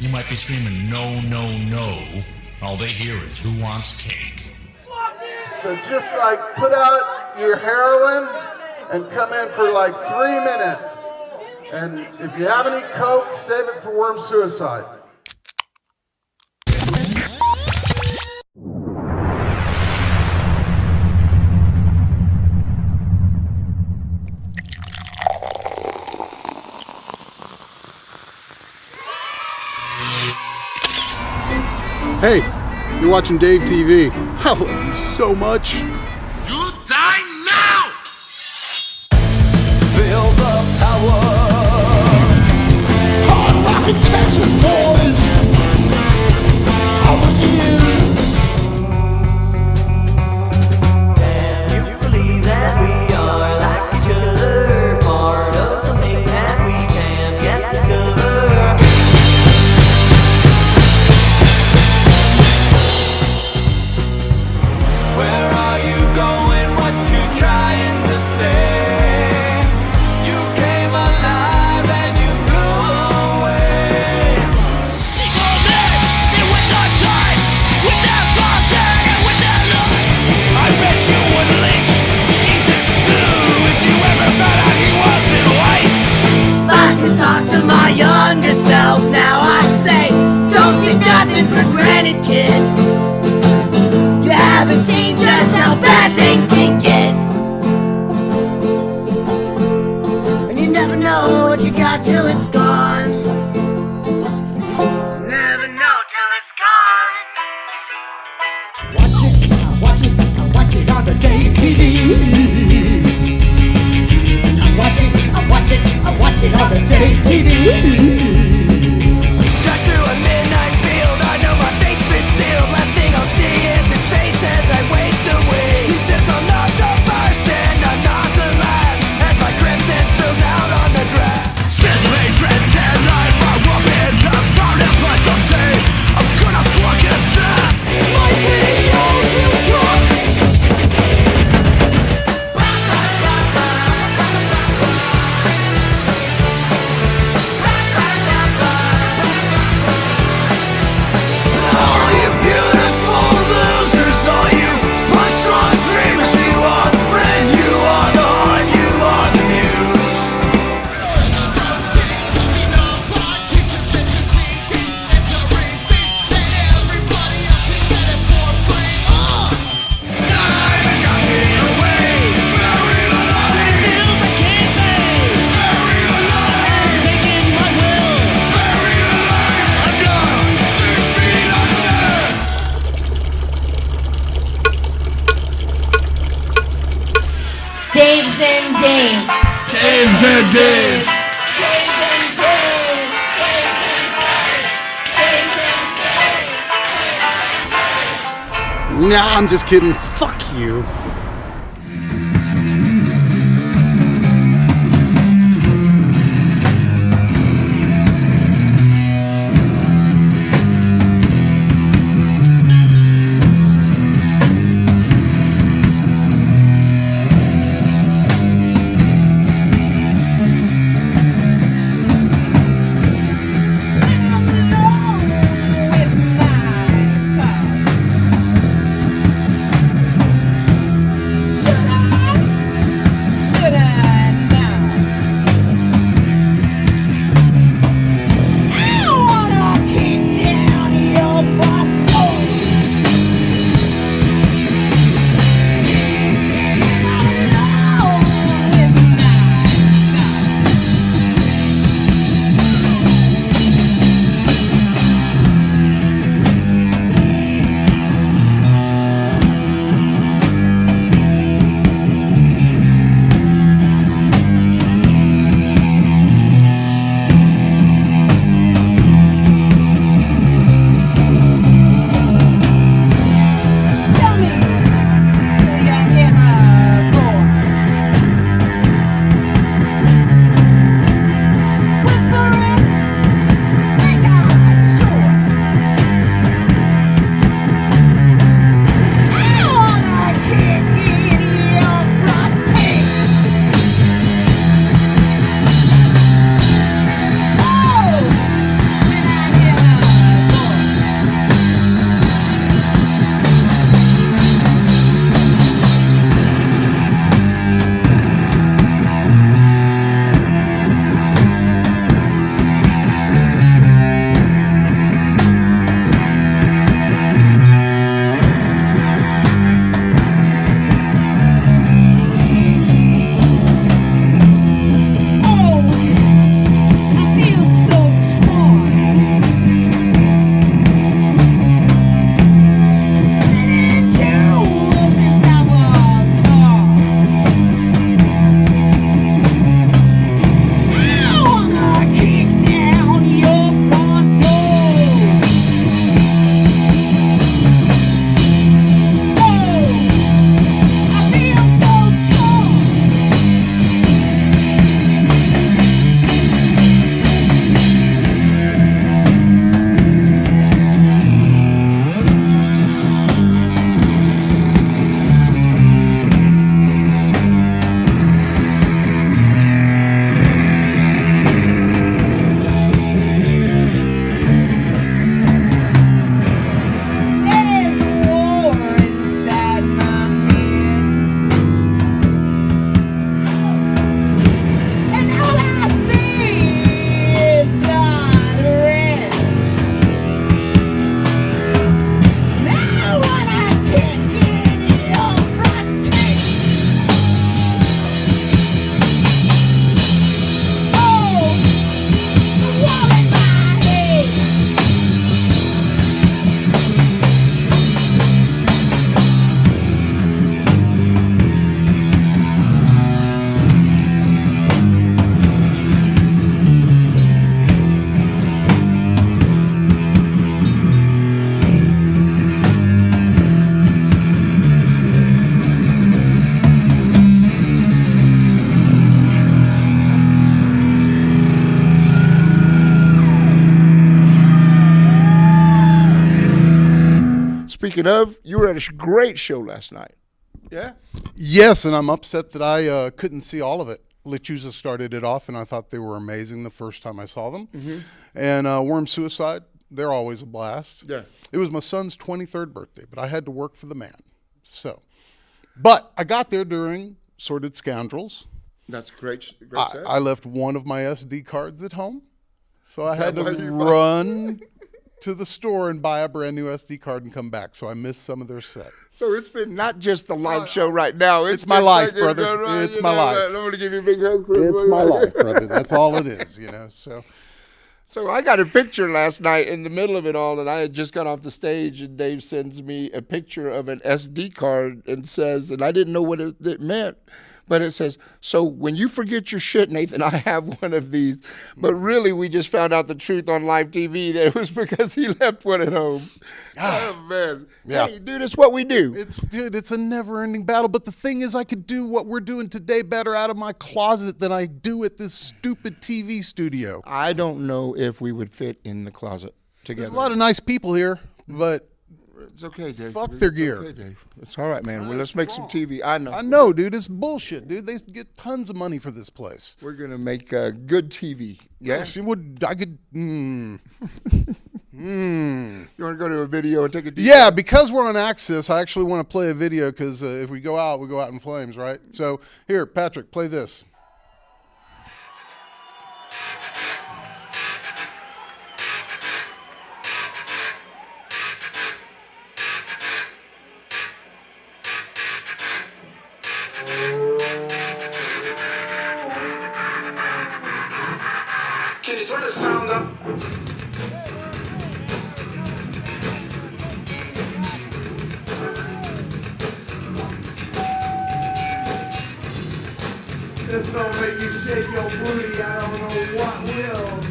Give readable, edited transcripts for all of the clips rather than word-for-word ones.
You might be screaming, no, no, no. All they hear is, who wants cake? So just like put out your heroin and come in for like 3 minutes. And if you have any coke, save it for worm suicide. Hey, you're watching DaveTV. I love you so much. You die now! Feel the power. Hard rockin' Texas boys. How it is. Can you believe that we are like each other? Part of something that we can't yet discover. Where are you going? What you trying to say? You came alive and you blew away. Equal days in which I tried with that project and with that life. I bet you would link Jesus Sue if you ever found out he wasn't white. If I could talk to my younger self now, I'd say, don't take nothing for granted, kid. You haven't seen just how bad things can get. And you never know what you got till it's gone. Never know till it's gone. Watch it on the DaveTV. I watch it on the DaveTV. Drive through a midnight field, I know my fate's been sealed. Last thing I'll see is his face as I waste away. He says I'm not the first and I'm not the last, as my crimson spills out on the grass. Since hatred can light my whooping, I've found a place someday. I'm gonna fucking snap my videos you took. All you beautiful losers, all you mushroom dreamers, you are the friend, you are the heart, you are the muse. Dave's and Dave. Dave's and Dave. Dave's and Dave. Dave's and Dave. Dave's and Dave. Nah, I'm just kidding. Fuck you. speaking of, you were at a great show last night. Yeah? Yes, and I'm upset that I couldn't see all of it. Lechuza started it off, and I thought they were amazing the first time I saw them. And Worm Suicide, they're always a blast. Yeah. It was my son's 23rd birthday, but I had to work for the man. So, but I got there during Sordid Scoundrels. That's great set. I left one of my SD cards at home, so I that had to why you run to the store and buy a brand new SD card and come back. So I missed some of their set. So it's been not just the live show right now. It's my life, brother. It's my life. I'm going to give you a big hug. It's my life, brother. That's all it is, you know. So I got a picture last night in the middle of it all, and I had just got off the stage, and Dave sends me a picture of an SD card and says, and I didn't know what it meant, but it says, so when you forget your shit, Nathan, I have one of these. But really, we just found out the truth on live TV that it was because he left one at home. Oh, man. Yeah. Hey, dude, it's what we do. It's a never-ending battle. But the thing is, I could do what we're doing today better out of my closet than I do at this stupid TV studio. I don't know if we would fit in the closet together. There's a lot of nice people here, but It's okay, Dave. fuck their gear. Okay, Dave. It's all right, man. Well, let's make some TV. I know. I know, dude. It's bullshit, dude. They get tons of money for this place. We're going to make good TV. Yeah? Yes, you would. I could. You want to go to a video and take a deep Yeah, because we're on Access, I actually want to play a video because if we go out in flames, right? So here, Patrick, play this. Can you turn the sound up? This don't make you shake your booty, I don't know what will.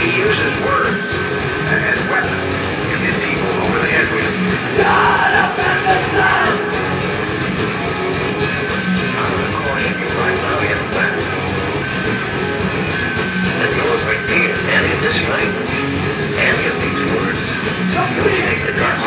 He uses words as weapons to hit people over the head with. Shut up and listen! I'm gonna caution you right now in that. That goes with me and any of this language, any of these words, you'll take the dark.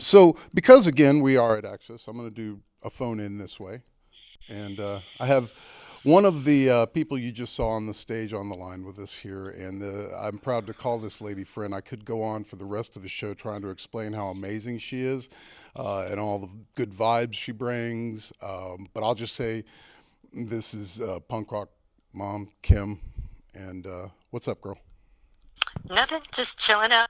So because again we are at Access, I'm going to do a phone in this way, and I have one of the people you just saw on the stage on the line with us here, and I'm proud to call this lady friend. I could go on for the rest of the show trying to explain how amazing she is and all the good vibes she brings, but I'll just say this is punk rock mom, Kim, and what's up, girl? Nothing, just chilling out,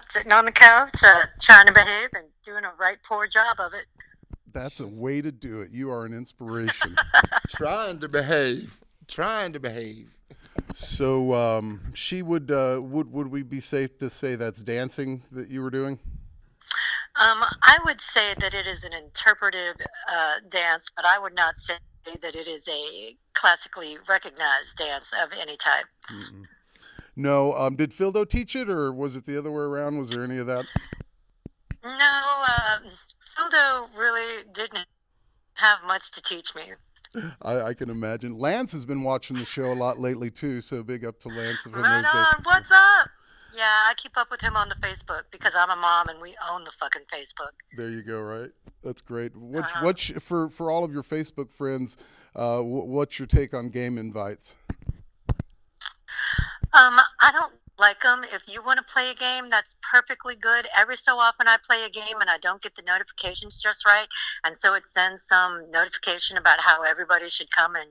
sitting on the couch, trying to behave and doing a right poor job of it. That's a way to do it. You are an inspiration. Trying to behave. So she would we be safe to say that's dancing that you were doing? I would say that it is an interpretive dance, but I would not say that it is a classically recognized dance of any type. Mm-mm. No, did Phildo teach it, or was it the other way around? Was there any of that? No, Phildo really didn't have much to teach me. I can imagine. Lance has been watching the show a lot lately too, so big up to Lance from Right those days. on, what's up? Yeah, I keep up with him on the Facebook because I'm a mom and we own the fucking Facebook. There you go. Right, that's great. What's for all of your Facebook friends? What's your take on game invites? I don't like them. If you want to play a game, that's perfectly good. Every so often I play a game and I don't get the notifications just right, and so it sends some notification about how everybody should come and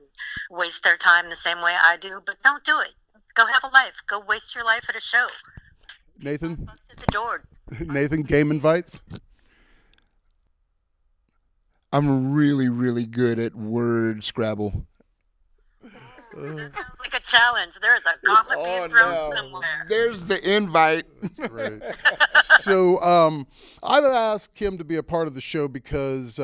waste their time the same way I do, but don't do it. Go have a life. Go waste your life at a show. Nathan? At the door. Nathan, game invites? I'm really, really good at word Scrabble. Sounds like a challenge. There's a gauntlet being thrown somewhere. There's the invite. That's great. So I've asked Kim to be a part of the show because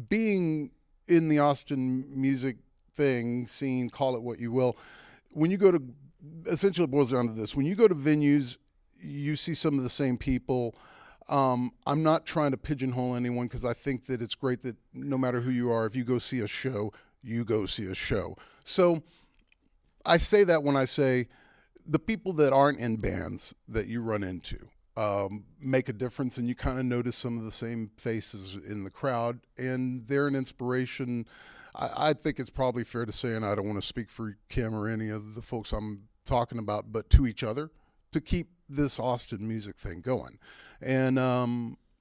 being in the Austin music scene, call it what you will, when you go to, essentially it boils down to this, when you go to venues, you see some of the same people. I'm not trying to pigeonhole anyone because I think that it's great that no matter who you are, if you go see a show, you go see a show. So I say that when I say the people that aren't in bands that you run into make a difference, and you kind of notice some of the same faces in the crowd, and they're an inspiration. I think it's probably fair to say, and I don't want to speak for Kim or any of the folks I'm talking about, but to each other, to keep this Austin music thing going. And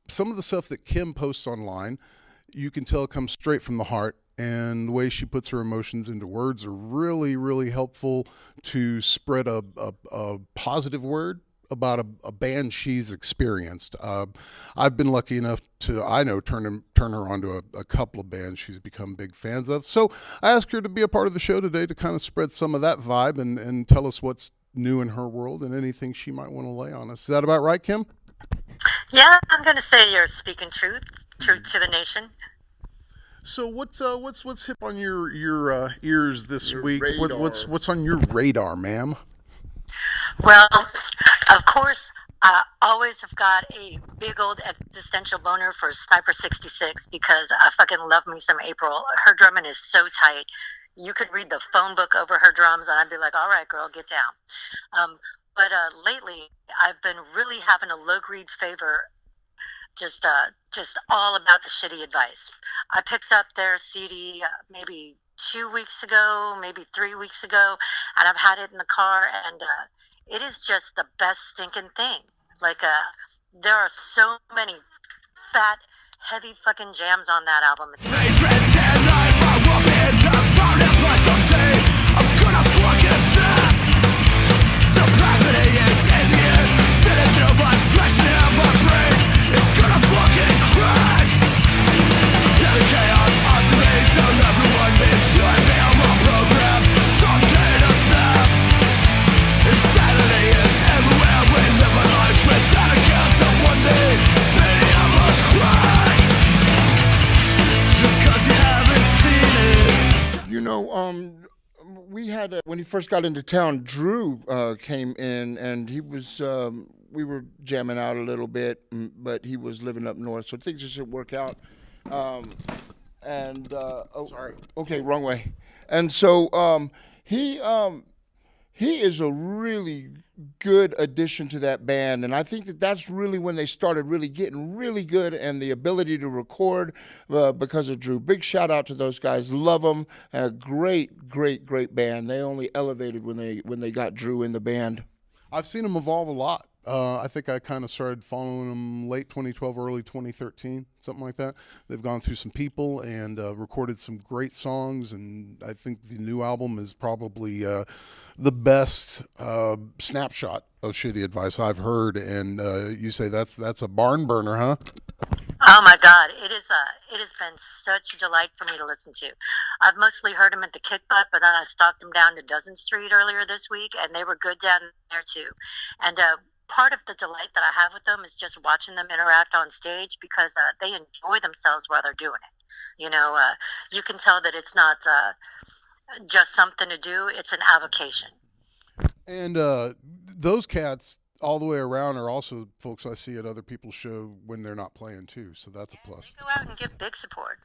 some of the stuff that Kim posts online, you can tell comes straight from the heart. And the way she puts her emotions into words are really, really helpful to spread a positive word about a band she's experienced. I've been lucky enough to, turn her onto a couple of bands she's become big fans of. So I asked her to be a part of the show today to kind of spread some of that vibe and tell us what's new in her world and anything she might want to lay on us. Is that about right, Kim? Yeah, I'm gonna say you're speaking truth to the nation. So what's hip on your ears this week? radar. What's on your radar, ma'am? Well, of course, I always have got a big old existential boner for Sniper 66 because I fucking love me some April. Her drumming is so tight. You could read the phone book over her drums, and I'd be like, all right, girl, get down. But lately, I've been really having a low-grade favor, just all about the shitty advice. I picked up their CD maybe 2 weeks ago, maybe 3 weeks ago, and I've had it in the car, and it is just the best stinking thing. Like, there are so many fat, heavy fucking jams on that album. We had when he first got into town, Drew came in, and he was we were jamming out a little bit, but he was living up north, so things just didn't work out. Sorry, okay, wrong way. And so he is a really good addition to that band, and I think that's really when they started really getting really good and the ability to record because of Drew. Big shout out to those guys. Love them. Great band. They only elevated when they got Drew in the band. I've seen them evolve a lot. I think I kind of started following them late 2012, early 2013, something like that. They've gone through some people and recorded some great songs, and I think the new album is probably the best snapshot of shitty advice I've heard. And you say that's a barn burner, huh? Oh my God, it has been such a delight for me to listen to. I've mostly heard them at the Kick Butt, but then I stalked them down to Dozen Street earlier this week, and they were good down there too. And part of the delight that I have with them is just watching them interact on stage because they enjoy themselves while they're doing it. You know, you can tell that it's not just something to do; it's an avocation. And those cats all the way around are also folks I see at other people's show when they're not playing too, so that's a plus. They go out and give big support.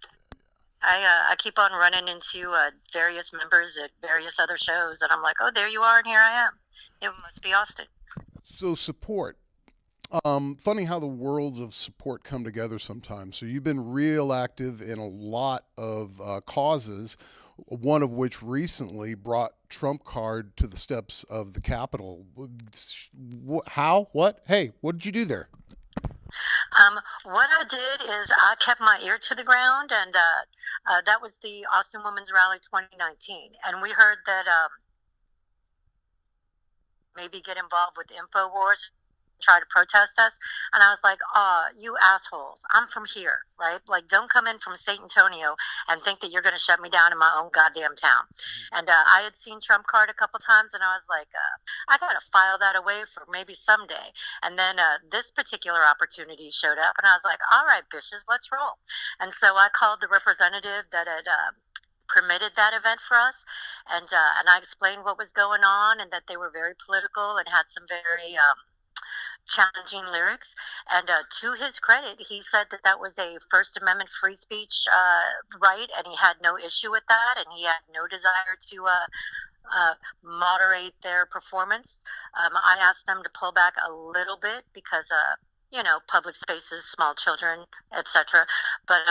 I keep on running into various members at various other shows, and I'm like, oh, there you are, and here I am. It must be Austin. So support. Funny how the worlds of support come together sometimes. So you've been real active in a lot of causes, one of which recently brought Trump card to the steps of the Capitol. How? What? Hey, what did you do there? What I did is I kept my ear to the ground, and that was the Austin Women's Rally 2019. And we heard that maybe get involved with InfoWars, try to protest us. And I was like, you assholes, I'm from here, right? Like, don't come in from St. Antonio and think that you're going to shut me down in my own goddamn town. And I had seen Trump card a couple times, and I was like, I got to file that away for maybe someday. And then this particular opportunity showed up, and I was like, all right, bitches, let's roll. And so I called the representative that had permitted that event for us, and I explained what was going on and that they were very political and had some very challenging lyrics. And to his credit, he said that that was a First Amendment free speech right, and he had no issue with that, and he had no desire to moderate their performance. I asked them to pull back a little bit because public spaces, small children, etc. But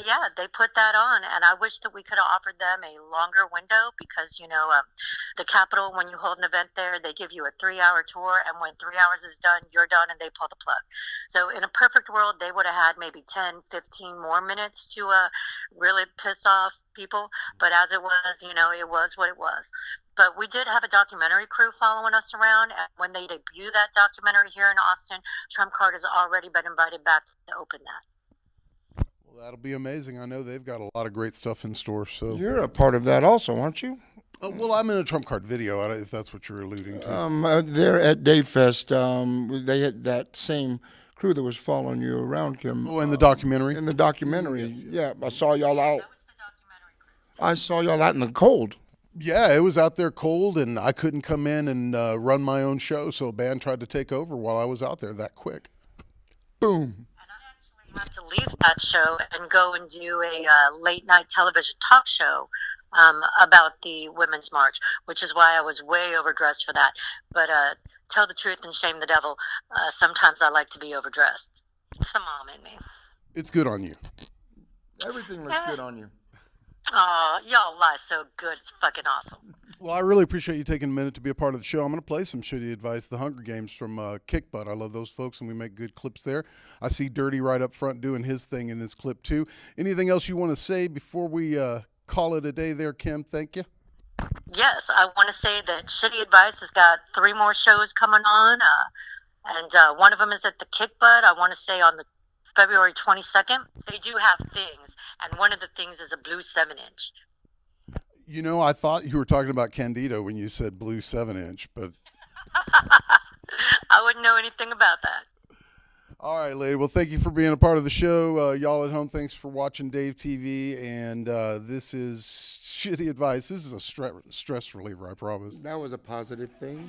yeah, they put that on, and I wish that we could have offered them a longer window because the Capitol, when you hold an event there, they give you a 3-hour tour, and when 3 hours is done, you're done, and they pull the plug. So in a perfect world, they would have had maybe 10, 15 more minutes to really piss off people. But as it was, it was what it was. But we did have a documentary crew following us around, and when they debut that documentary here in Austin, Trump card has already been invited back to open that. Well, that'll be amazing. I know they've got a lot of great stuff in store. So you're a part of that also, aren't you? Well, I'm in a Trump card video, if that's what you're alluding to. There at Dave Fest, they had that same crew that was following you around, Kim. Oh, in the documentary? In the documentary, yeah. I saw y'all out. I saw y'all out in the cold. Yeah, it was out there cold, and I couldn't come in and run my own show, so a band tried to take over while I was out there that quick. Boom. Had to leave that show and go and do a late night television talk show about the Women's March, which is why I was way overdressed for that. But tell the truth and shame the devil, sometimes I like to be overdressed. It's the mom in me. It's good on you. Everything looks good on you. Oh, y'all lie so good. It's fucking awesome. Well, I really appreciate you taking a minute to be a part of the show. I'm going to play some Shitty Advice, The Hunger Games from Kick Butt. I love those folks, and we make good clips there. I see Dirty right up front doing his thing in this clip, too. Anything else you want to say before we call it a day there, Kim? Thank you. Yes, I want to say that Shitty Advice has got 3 more shows coming on, and one of them is at the Kick Butt. I want to say on the February 22nd. They do have things, and one of the things is a blue 7-inch. You know, I thought you were talking about Candido when you said blue 7-inch, but I wouldn't know anything about that. all right, lady. Well, thank you for being a part of the show. Y'all at home, thanks for watching Dave TV, and this is Shitty Advice. This is a stress reliever, I promise. That was a positive thing.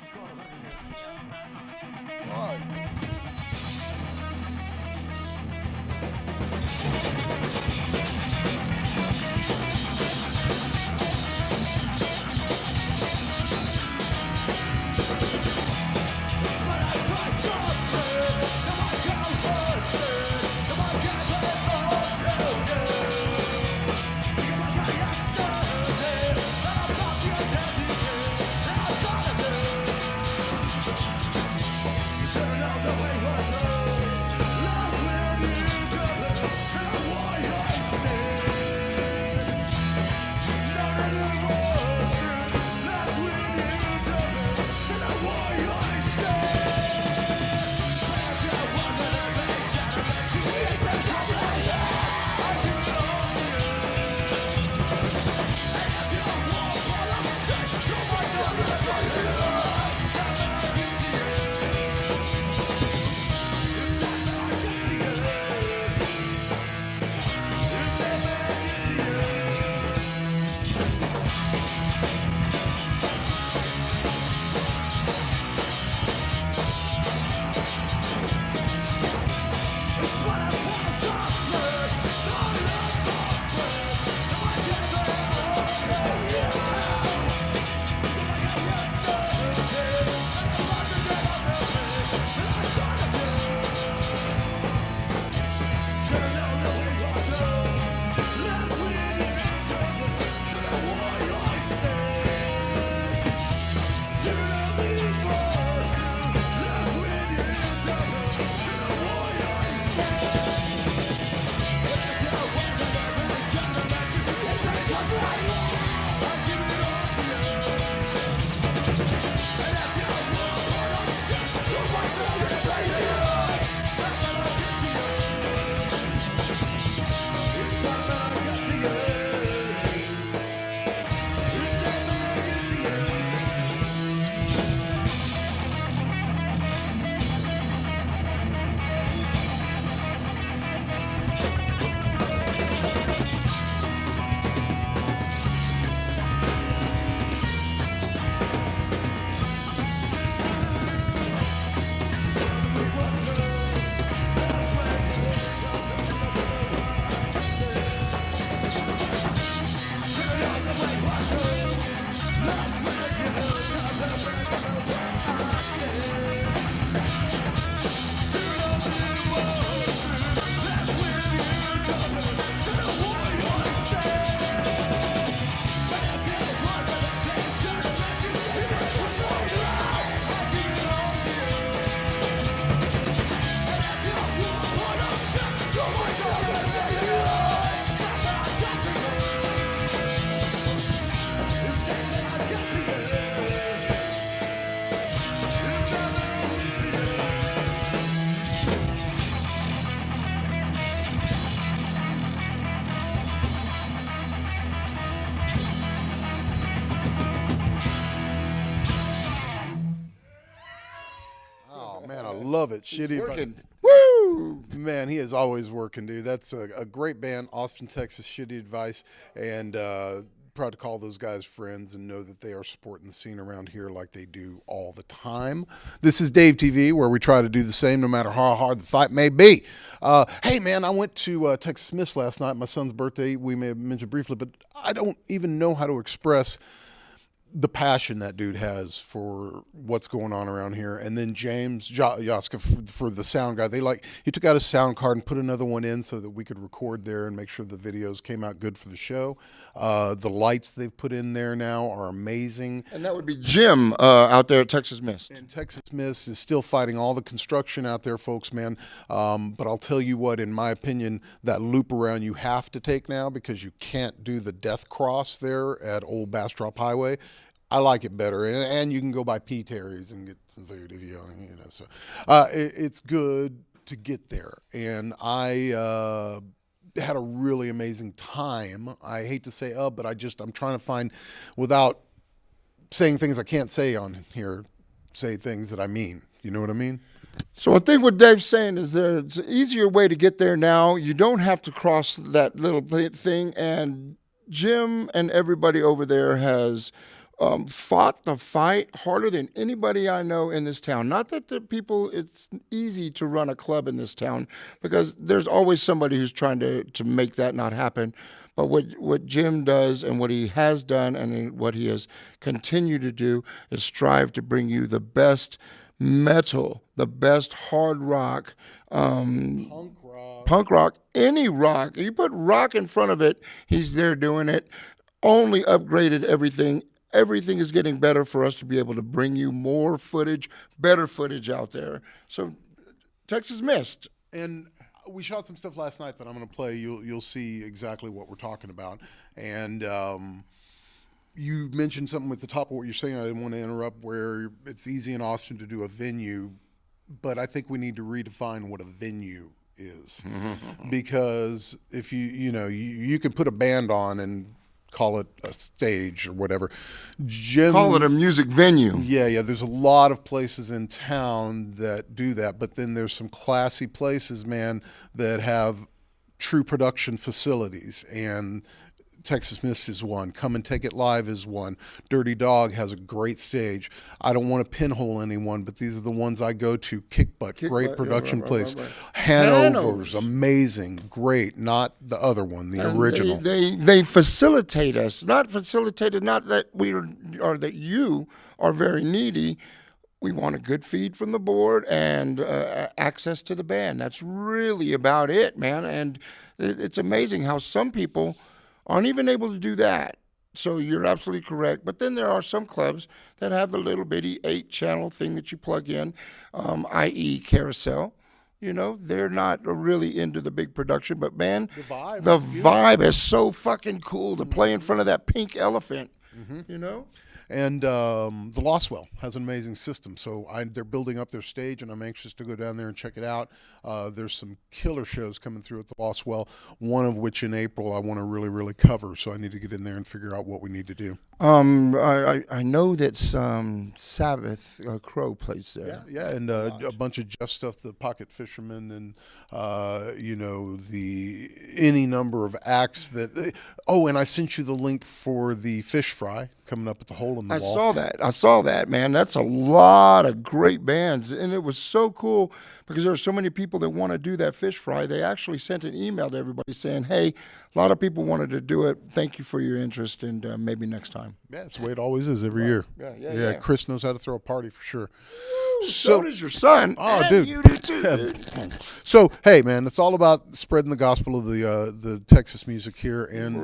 All right. Love it. Shitty. Working. Woo! Man, he is always working, dude. That's a great band, Austin, Texas, Shitty Advice, and proud to call those guys friends and know that they are supporting the scene around here like they do all the time. This is DaveTV, where we try to do the same no matter how hard the fight may be. Hey, man, I went to Texas Miss last night, my son's birthday. We may have mentioned briefly, but I don't even know how to express the passion that dude has for what's going on around here. And then James Yaska for the sound guy, he took out a sound card and put another one in so that we could record there and make sure the videos came out good for the show. The lights they've put in there now are amazing. And that would be Jim out there at Texas Mist. And Texas Mist is still fighting all the construction out there, folks, man. But I'll tell you what, in my opinion, that loop around you have to take now because you can't do the death cross there at Old Bastrop Highway. I like it better, and you can go by P. Terry's and get some food if you want, you know. So it's good to get there, and I had a really amazing time. I hate to say but I'm trying to find, without saying things I can't say on here, say things that I mean. You know what I mean? So I think what Dave's saying is there's an easier way to get there now. You don't have to cross that little thing, and Jim and everybody over there has fought the fight harder than anybody I know in this town. Not that it's easy to run a club in this town because there's always somebody who's trying to make that not happen. But what Jim does and what he has done and what he has continued to do is strive to bring you the best metal, the best hard rock, punk rock, any rock. You put rock in front of it, he's there doing it. Only upgraded everything. Everything is getting better for us to be able to bring you more footage, better footage out there. So, Texas Mist. And we shot some stuff last night that I'm going to play. You'll see exactly what we're talking about. And you mentioned something at the top of what you're saying. I didn't want to interrupt, where it's easy in Austin to do a venue, but I think we need to redefine what a venue is. Because if you can put a band on and call it a stage or whatever. Call it a music venue. Yeah. There's a lot of places in town that do that, but then there's some classy places, man, that have true production facilities. And Texas Mist is one. Come and Take It Live is one. Dirty Dog has a great stage. I don't want to pinhole anyone, but these are the ones I go to. Kick Butt, great production place. Hanover's amazing, great. Not the other one, the original. They facilitate us. Not that we are, or that you are very needy. We want a good feed from the board and access to the band. That's really about it, man. And it's amazing how some people aren't even able to do that. So you're absolutely correct. But then there are some clubs that have the little bitty 8-channel thing that you plug in, i.e. Carousel. You know, they're not really into the big production, but man, the vibe is so fucking cool to play in front of that pink elephant, you know? And the Lostwell has an amazing system. So they're building up their stage, and I'm anxious to go down there and check it out. There's some killer shows coming through at the Lostwell, one of which in April I want to really, really cover. So I need to get in there and figure out what we need to do. I know that Sabbath Crow plays there. Yeah, and a bunch of Jeff stuff, the Pocket Fisherman, and any number of acts that. And I sent you the link for the Fish Fry coming up at the Hole in the Wall. I saw that, man. That's a lot of great bands, and it was so cool because there are so many people that want to do that Fish Fry. They actually sent an email to everybody saying, "Hey, a lot of people wanted to do it. Thank you for your interest, and maybe next time." Yeah, it's the way it always is every year. Yeah. Chris knows how to throw a party for sure. So does your son. Oh, and dude. You do too, dude. So, hey, man, it's all about spreading the gospel of the Texas music here. And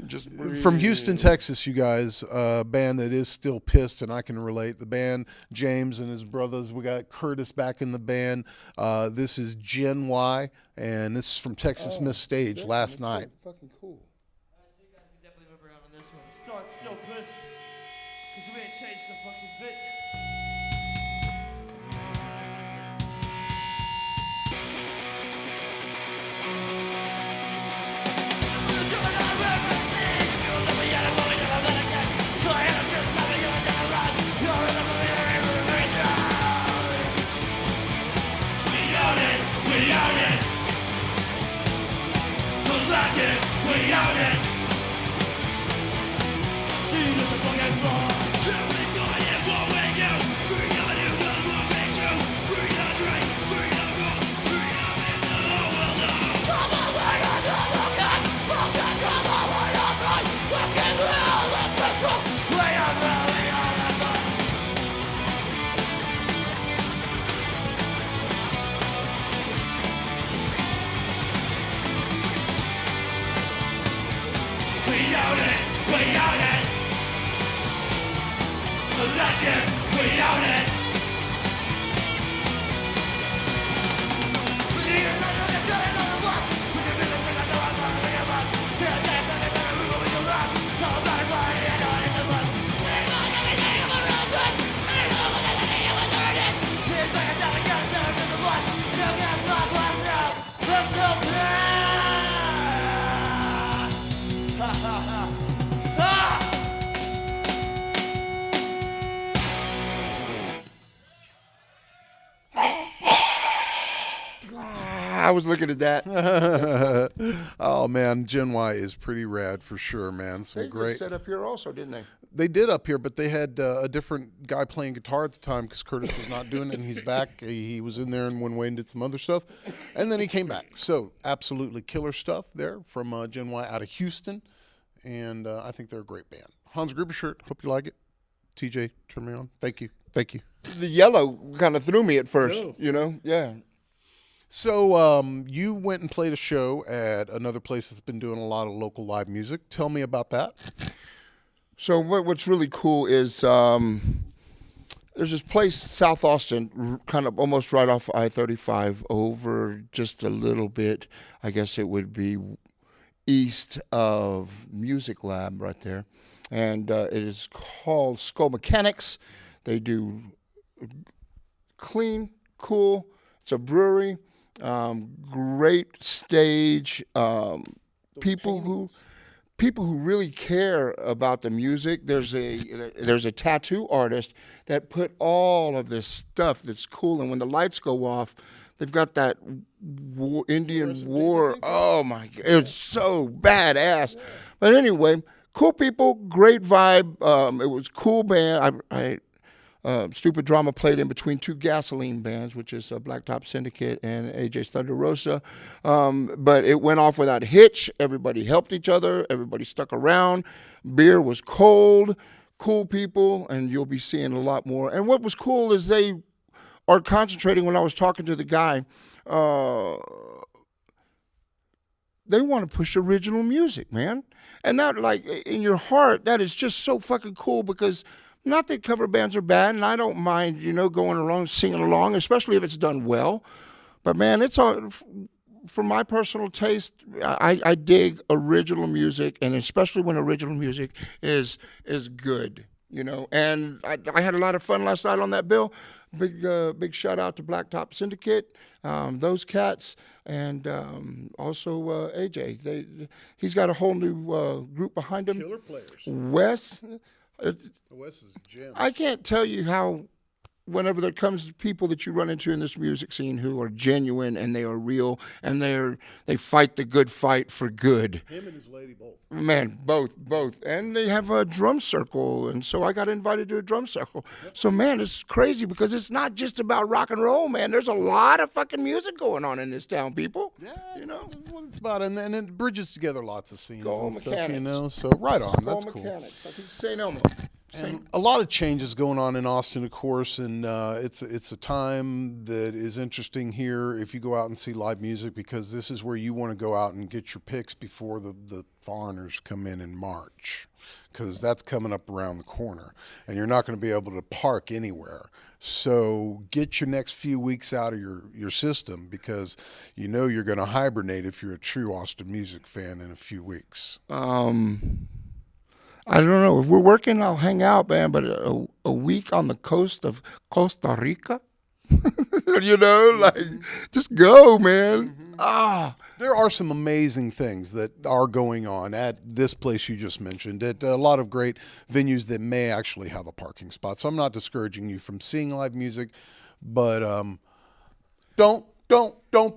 Just breathe. From Houston, Texas, you guys, a band that is still pissed, and I can relate. The band, James and his brothers. We got Curtis back in the band. This is Gen Y, and this is from Texas Mist stage last night. Fucking cool. So you guys can definitely move around on this one. Start still pissed, because we ain't changed the fucking bit. We I was looking at that. Oh man, Gen Y is pretty rad for sure, man. Some They great. just set up here also, didn't they? They did up here, but they had a different guy playing guitar at the time because Curtis was not doing it, and he's back. He was in there and went away and did some other stuff, and then he came back. So absolutely killer stuff there from Gen Y out of Houston, and I think they're a great band. Hans Gruber shirt. Hope you like it. TJ, turn me on. Thank you. Thank you. The yellow kind of threw me at first, you know? Yeah. So you went and played a show at another place that's been doing a lot of local live music. Tell me about that. So what's really cool is there's this place, South Austin, kind of almost right off I-35 over just a little bit. I guess it would be east of Music Lab right there. And it is called Skull Mechanics. They do clean, cool. It's a brewery. Great stage. People who really care about the music. There's a tattoo artist that put all of this stuff that's cool, and when the lights go off, they've got that Indian war. Oh my God, it's so badass. But anyway, cool people, great vibe. It was a cool band. Stupid Drama played in between two Gasoline bands, which is Blacktop Syndicate and AJ's Thunder Rosa. But it went off without a hitch. Everybody helped each other. Everybody stuck around. Beer was cold. Cool people, and you'll be seeing a lot more. And what was cool is they are concentrating. When I was talking to the guy, they want to push original music, man. And not like in your heart, that is just so fucking cool because not that cover bands are bad, and I don't mind, going along, singing along, especially if it's done well. But man, it's all, for my personal taste, I dig original music, and especially when original music is good, And I had a lot of fun last night on that bill. Big shout out to Blacktop Syndicate, those cats, and also AJ. He's got a whole new group behind him. Killer players. Wes. Wes is a gem. I can't tell you how, whenever there comes people that you run into in this music scene who are genuine and they are real and they fight the good fight for good. Him and his lady both. Man, both. And they have a drum circle, and so I got invited to a drum circle. Yep. So, man, it's crazy because it's not just about rock and roll, man. There's a lot of fucking music going on in this town, people. Yeah, that's what it's about. And it bridges together lots of scenes Skull and Mechanics. stuff, So, right on. Skull That's Mechanics. cool. I think St. Elmo. And a lot of changes going on in Austin, of course, and it's a time that is interesting here if you go out and see live music, because this is where you want to go out and get your picks before the foreigners come in March, because that's coming up around the corner, and you're not going to be able to park anywhere. So get your next few weeks out of your system, because you're going to hibernate if you're a true Austin music fan in a few weeks. I don't know. If we're working, I'll hang out, man. But a week on the coast of Costa Rica, just go, man. Mm-hmm. There are some amazing things that are going on at this place you just mentioned. At a lot of great venues that may actually have a parking spot. So I'm not discouraging you from seeing live music, but don't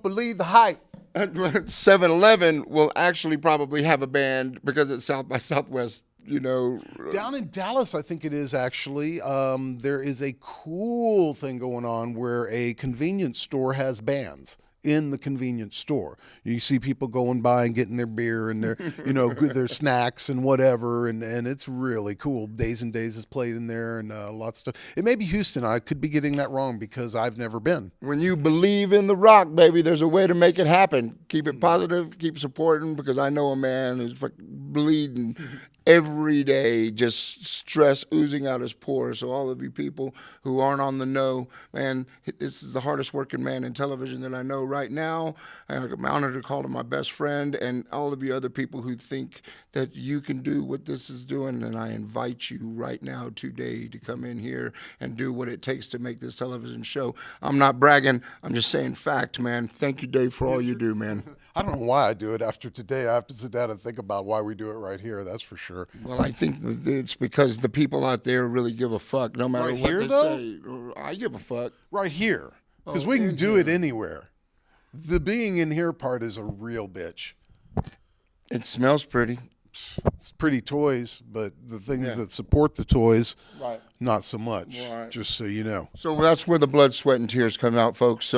believe the hype. 7-Eleven will actually probably have a band because it's South by Southwest. Down in Dallas, I think it is actually. There is a cool thing going on where a convenience store has bands in the convenience store. You see people going by and getting their beer and their, their snacks and whatever, and it's really cool. Days and Days is played in there, and lots of stuff. It may be Houston. I could be getting that wrong because I've never been. When you believe in the rock, baby, there's a way to make it happen. Keep it positive, keep supporting, because I know a man who's bleeding every day, just stress oozing out his pores. So all of you people who aren't on the know, man, this is the hardest working man in television that I know right now. I'm honored to call him my best friend, and all of you other people who think that you can do what this is doing, and I invite you right now today to come in here and do what it takes to make this television show. I'm not bragging. I'm just saying fact, man. Thank you, Dave, for all you do, man. I don't know why I do it. After today, I have to sit down and think about why we do it right here. That's for sure. Well, I think it's because the people out there really give a fuck, no matter Right what here, they though? say. I give a fuck. Right here. Because Oh, we can in do here. it anywhere. The being in here part is a real bitch. It smells pretty. It's pretty toys, but the things that support the toys, Right. not so much, Right. just so you know. So that's where the blood, sweat, and tears come out, folks.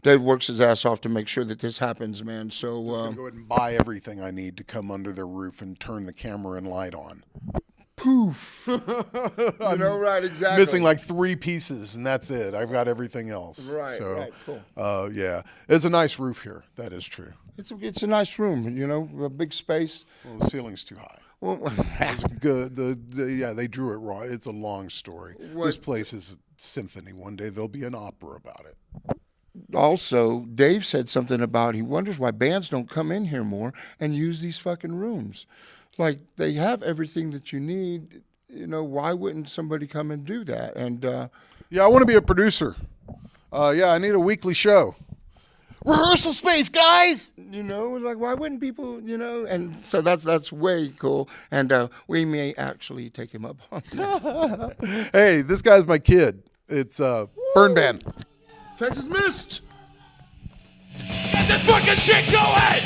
Dave works his ass off to make sure that this happens, man. So I'm going to go ahead and buy everything I need to come under their roof and turn the camera and light on. poof. You know, right, exactly. Missing like 3 pieces, and that's it. I've got everything else. Right, so, right, cool. Yeah. It's a nice roof here. That is true. It's a nice room, you know, a big space. Well, the ceiling's too high. Well, It's good. Yeah, they drew it wrong. It's a long story. What- This place is a symphony. One day there'll be an opera about it. also, Dave said something about he wonders why bands don't come in here more and use these fucking rooms. Like, they have everything that you need. You know, why wouldn't somebody come and do that? And Yeah, I want to be a producer. Yeah, I need a weekly show. Rehearsal space, guys. you know, like, why wouldn't people, you know? And so that's way cool. And we may actually take him up on that. Hey, this guy's my kid. It's Burn Band. Texas Mist. Get this fucking shit going!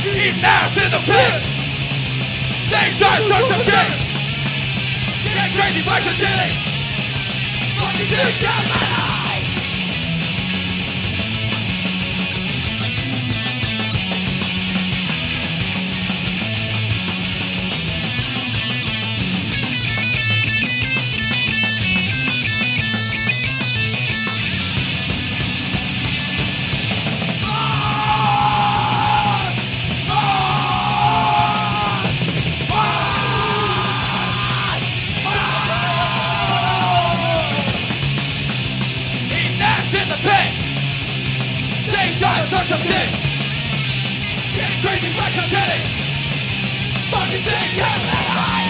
Eat ass in the pit! Say shots, shots of dick! Get crazy, flash your titty! Fucking dick down my eye! Eat ass in the pit! Say shots, shots of dick! Get crazy, flash your titty! Fucking dick down my eye!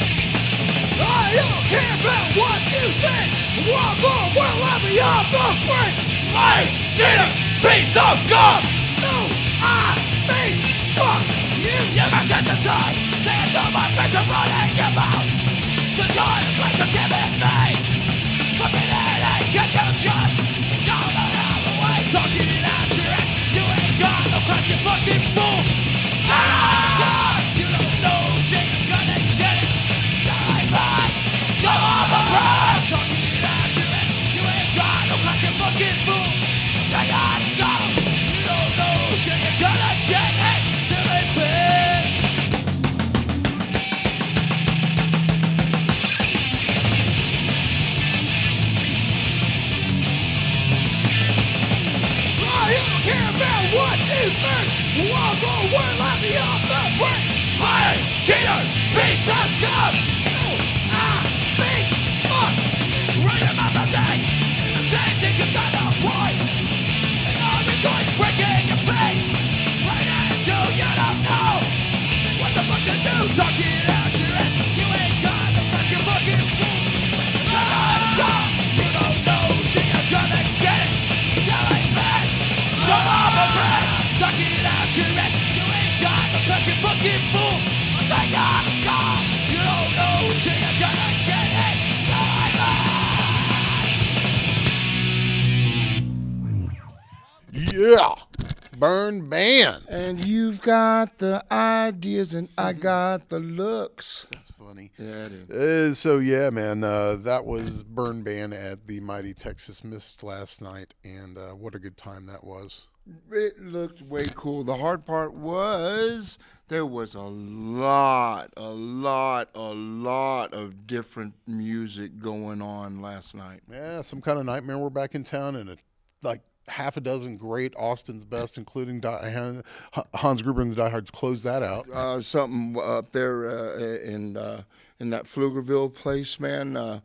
I don't care about what you think. Walk on, world, let me off the free. Lying, cheater, piece of scum. No, I think, fuck you. You must set aside. Say it to my face and run and give out. The joy is what you're giving me. Put me in and get you just. Go the hell away, talking at your ass. You ain't got no class, you fucking fool. Ah! You don't know shit, you're gonna get it. Die back. Come on the road. Talking at your ass. You ain't got no class, you fucking fool. Say I stop. You don't know shit, you're gonna get it. Silly bitch. I don't care about what you think. Walk away, let me off the brake. Lying, cheater, piece of scum. No, I think, fuck. Right about the thing. The same things you got no point. And I'm enjoying breaking your face. Right until you don't know what the fuck is Yeah. Burn ban. And you've got the ideas and I got the looks. That's funny. Yeah, it is. So yeah, man, that was Burn Ban at the Mighty Texas Mist last night, and what a good time that was. It looked way cool. The hard part was there was a lot of different music going on last night. Yeah, some kind of nightmare. We're back in town, and like half a dozen great Austin's best, including Hans Gruber and the Diehards, closed that out. Something up there in that Pflugerville place, man.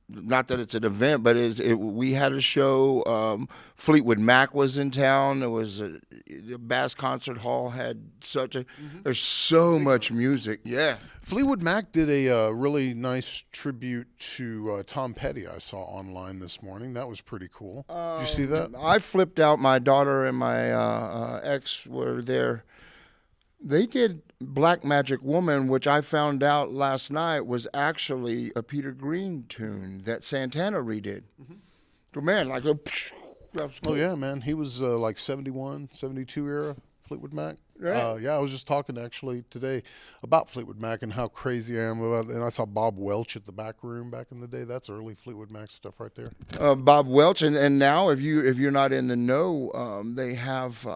Not that it's an event, but we had a show. Fleetwood Mac was in town. There was the Bass Concert Hall had there's so much music. Yeah. Fleetwood Mac did a really nice tribute to Tom Petty I saw online this morning. That was pretty cool. Did you see that? I flipped out. My daughter and my ex were there. They did Black Magic Woman, which I found out last night was actually a Peter Green tune that Santana redid. So, man, that was cool. Oh, yeah, man. He was like 71, 72 era Fleetwood Mac. Right. Yeah, I was just talking actually today about Fleetwood Mac and how crazy I am about it. And I saw Bob Welch at the back room back in the day. That's early Fleetwood Mac stuff right there. Bob Welch, and now if you're not in the know, they have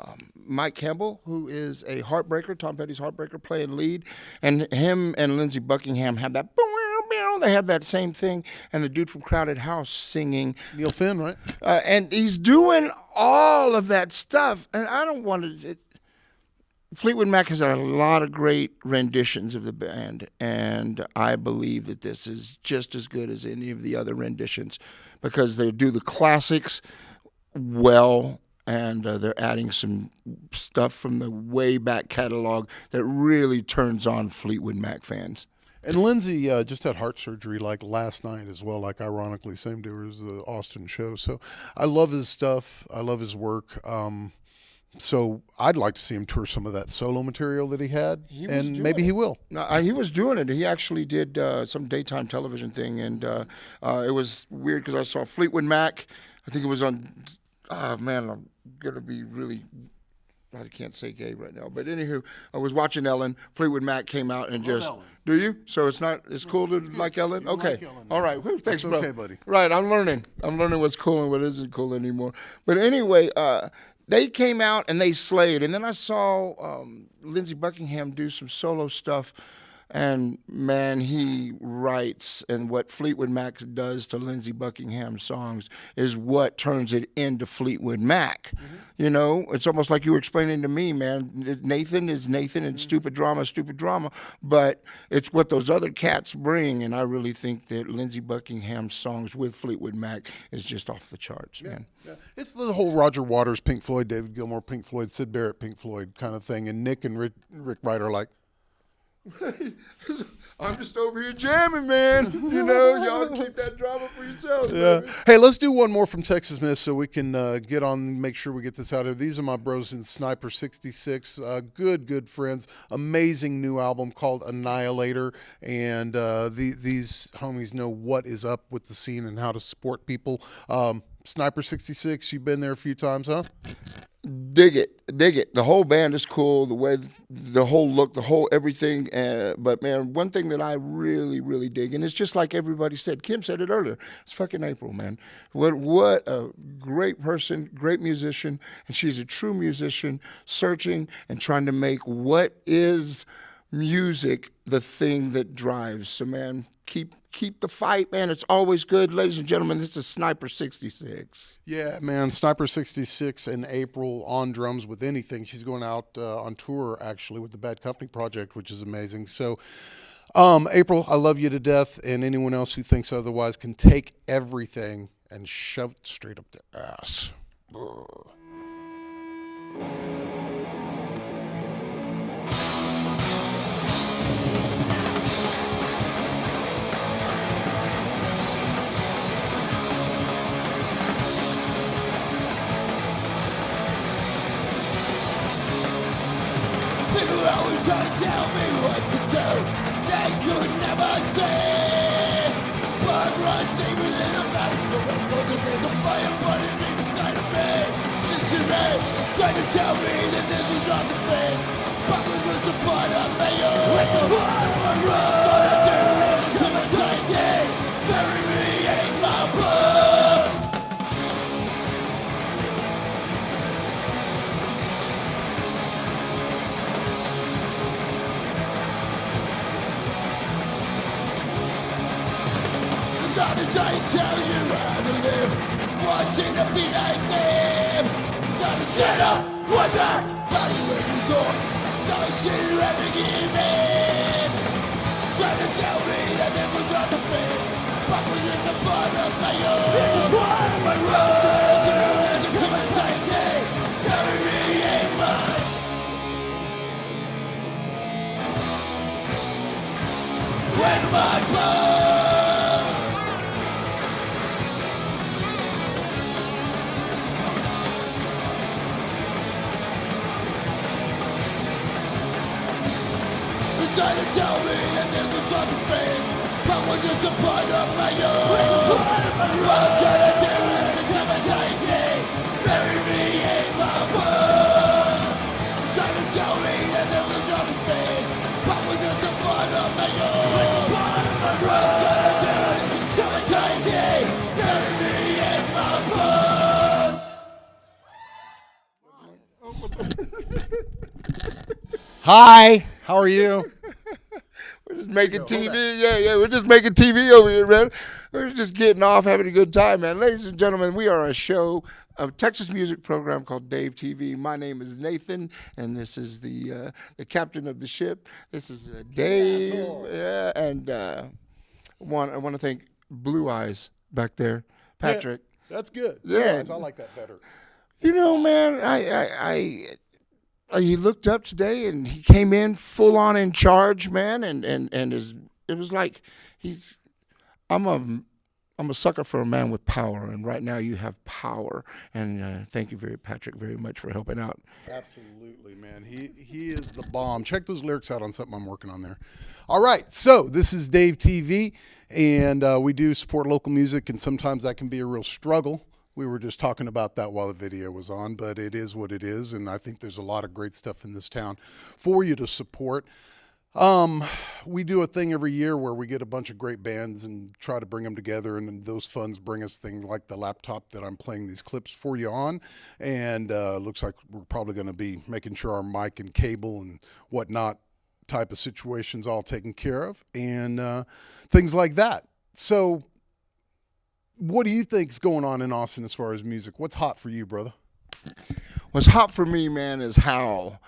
Mike Campbell, who is a Heartbreaker, Tom Petty's Heartbreaker, playing lead, and him and Lindsey Buckingham have that. They have that same thing, and the dude from Crowded House singing. Neil Finn, right? And he's doing all of that stuff, and I don't want to. Fleetwood Mac has a lot of great renditions of the band, and I believe that this is just as good as any of the other renditions because they do the classics well, and they're adding some stuff from the way back catalog that really turns on Fleetwood Mac fans. And Lindsey just had heart surgery like last night as well, like ironically, same day as the Austin show. So I love his stuff. I love his work. So I'd like to see him tour some of that solo material that he had, and maybe he will. No, he was doing it. He actually did some daytime television thing, and it was weird because I saw Fleetwood Mac. I think it was on. Man, I'm gonna be really. I can't say gay right now, but anywho, I was watching Ellen. Fleetwood Mac came out and just. Ellen. Do you? So it's cool to like Ellen. Okay, like Ellen, all right. Whew, thanks, bro. Okay, buddy. Right, I'm learning. What's cool and what isn't cool anymore. But anyway, they came out and they slayed, and then I saw Lindsey Buckingham do some solo stuff. And, man, he writes, and what Fleetwood Mac does to Lindsey Buckingham songs is what turns it into Fleetwood Mac. Mm-hmm. You know, it's almost like you were explaining to me, man. Nathan is Nathan and stupid drama, but it's what those other cats bring, and I really think that Lindsey Buckingham's songs with Fleetwood Mac is just off the charts, man. Yeah. It's the whole Roger Waters, Pink Floyd, David Gilmour, Pink Floyd, Sid Barrett, Pink Floyd kind of thing, and Nick and Rick Wright are like, I'm just over here jamming, man. You know, y'all keep that drama for yourselves. Yeah. Baby. Hey, let's do one more from Texas Miss so we can get on, make sure we get this out here. These are my bros in Sniper 66. Good friends. Amazing new album called Annihilator. And these homies know what is up with the scene and how to support people. Sniper 66, you've been there a few times, huh? Dig it. The whole band is cool. The way, the whole look, the whole everything. But man, one thing that I really dig, and it's just like everybody said. Kim said it earlier. It's fucking April, man. What a great person, great musician, and she's a true musician, searching and trying to make what is music the thing that drives. So man, keep the fight, man. It's always good. Ladies and gentlemen, this is Sniper 66. Yeah, man. Sniper 66 in April on drums with anything. She's going out on tour, actually, with the Bad Company Project, which is amazing. So, April, I love you to death, and anyone else who thinks otherwise can take everything and shove it straight up their ass. Ugh. People always try to tell me what to do. They could never see. Blood runs deeper than a battlefield. There's a fire burning inside of me. This to me, trying to tell me that this is not the place. But was just a part of my own. It's a part of my road. Gonna do this until my dying day. Bury me in my blood. Gonna try and tell you how to live, watching to be like them. Gotta set up, one back, body where you talk. Don't you ever give in. Trying to tell me that this was not the face, but was just a part of my own. It's a part of my road. Gonna do this until my dying day. Bury me in my when my blood. Trying to tell me that there's a trust of face, but was just a part of my own. It's a part of my road. I'm gonna do this until my dying day. Bury me in my blood. Trying to tell me that there's a trust of face, but was just a part of my own. It's a part of my road. I'm gonna do this until my dying day. Bury me in my blood. Hi, how are you? We're just making TV. Yeah, we're just making TV over here, man. We're just getting off, having a good time, man. Ladies and gentlemen, we are a show, a Texas music program called DaveTV. My name is Nathan, and this is the captain of the ship. This is Dave. Yeah, and I want to thank Blue Eyes back there, Patrick. Yeah, that's good. Yeah, I like that better. You know, man, he looked up today and he came in full on in charge, man, and it was like I'm a sucker for a man with power, and right now you have power, and thank you Patrick very much for helping out. Absolutely, man. He is the bomb. Check those lyrics out on something I'm working on there. All right, so this is DaveTV, and we do support local music, and sometimes that can be a real struggle. We were just talking about that while the video was on, but it is what it is, and I think there's a lot of great stuff in this town for you to support. We do a thing every year where we get a bunch of great bands and try to bring them together, and then those funds bring us things like the laptop that I'm playing these clips for you on, and looks like we're probably going to be making sure our mic and cable and whatnot type of situations all taken care of, and things like that. So what do you think's going on in Austin as far as music? What's hot for you, brother? What's hot for me, man, is how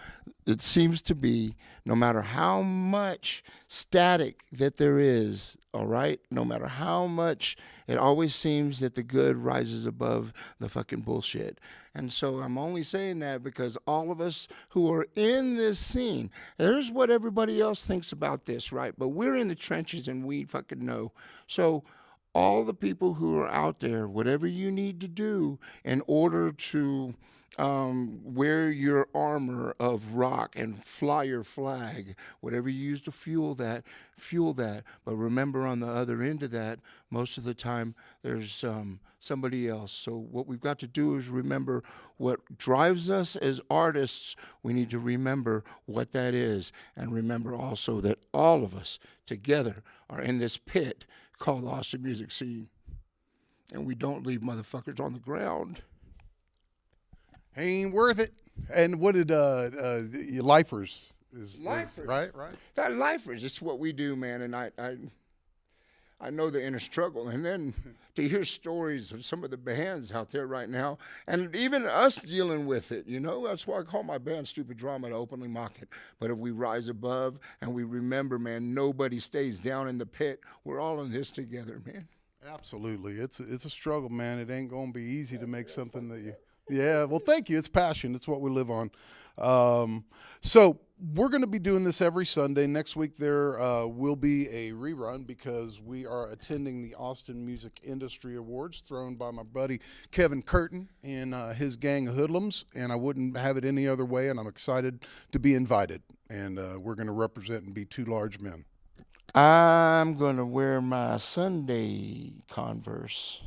it seems to be, no matter how much static that there is, all right, no matter how much, it always seems that the good rises above the fucking bullshit. And so I'm only saying that because all of us who are in this scene, there's what everybody else thinks about this, right? But we're in the trenches and we fucking know. So all the people who are out there, whatever you need to do in order to wear your armor of rock and fly your flag, whatever you use to fuel that. But remember, on the other end of that, most of the time there's somebody else. So what we've got to do is remember what drives us as artists. We need to remember what that is, and remember also that all of us together are in this pit called the Austin music scene, and we don't leave motherfuckers on the ground. Ain't worth it. And what did Lifers is right? Got Lifers. It's what we do, man. And I know the inner struggle. And then to hear stories of some of the bands out there right now, and even us dealing with it, you know, that's why I call my band Stupid Drama to openly mock it. But if we rise above and we remember, man, nobody stays down in the pit. We're all in this together, man. Absolutely. It's a struggle, man. It ain't going to be easy to make something that you... Yeah, well, thank you. It's passion. It's what we live on. So we're going to be doing this every Sunday. Next week there will be a rerun because we are attending the Austin Music Industry Awards thrown by my buddy Kevin Curtin and his gang of hoodlums, and I wouldn't have it any other way, and I'm excited to be invited. And we're going to represent and be two large men. I'm going to wear my Sunday Converse.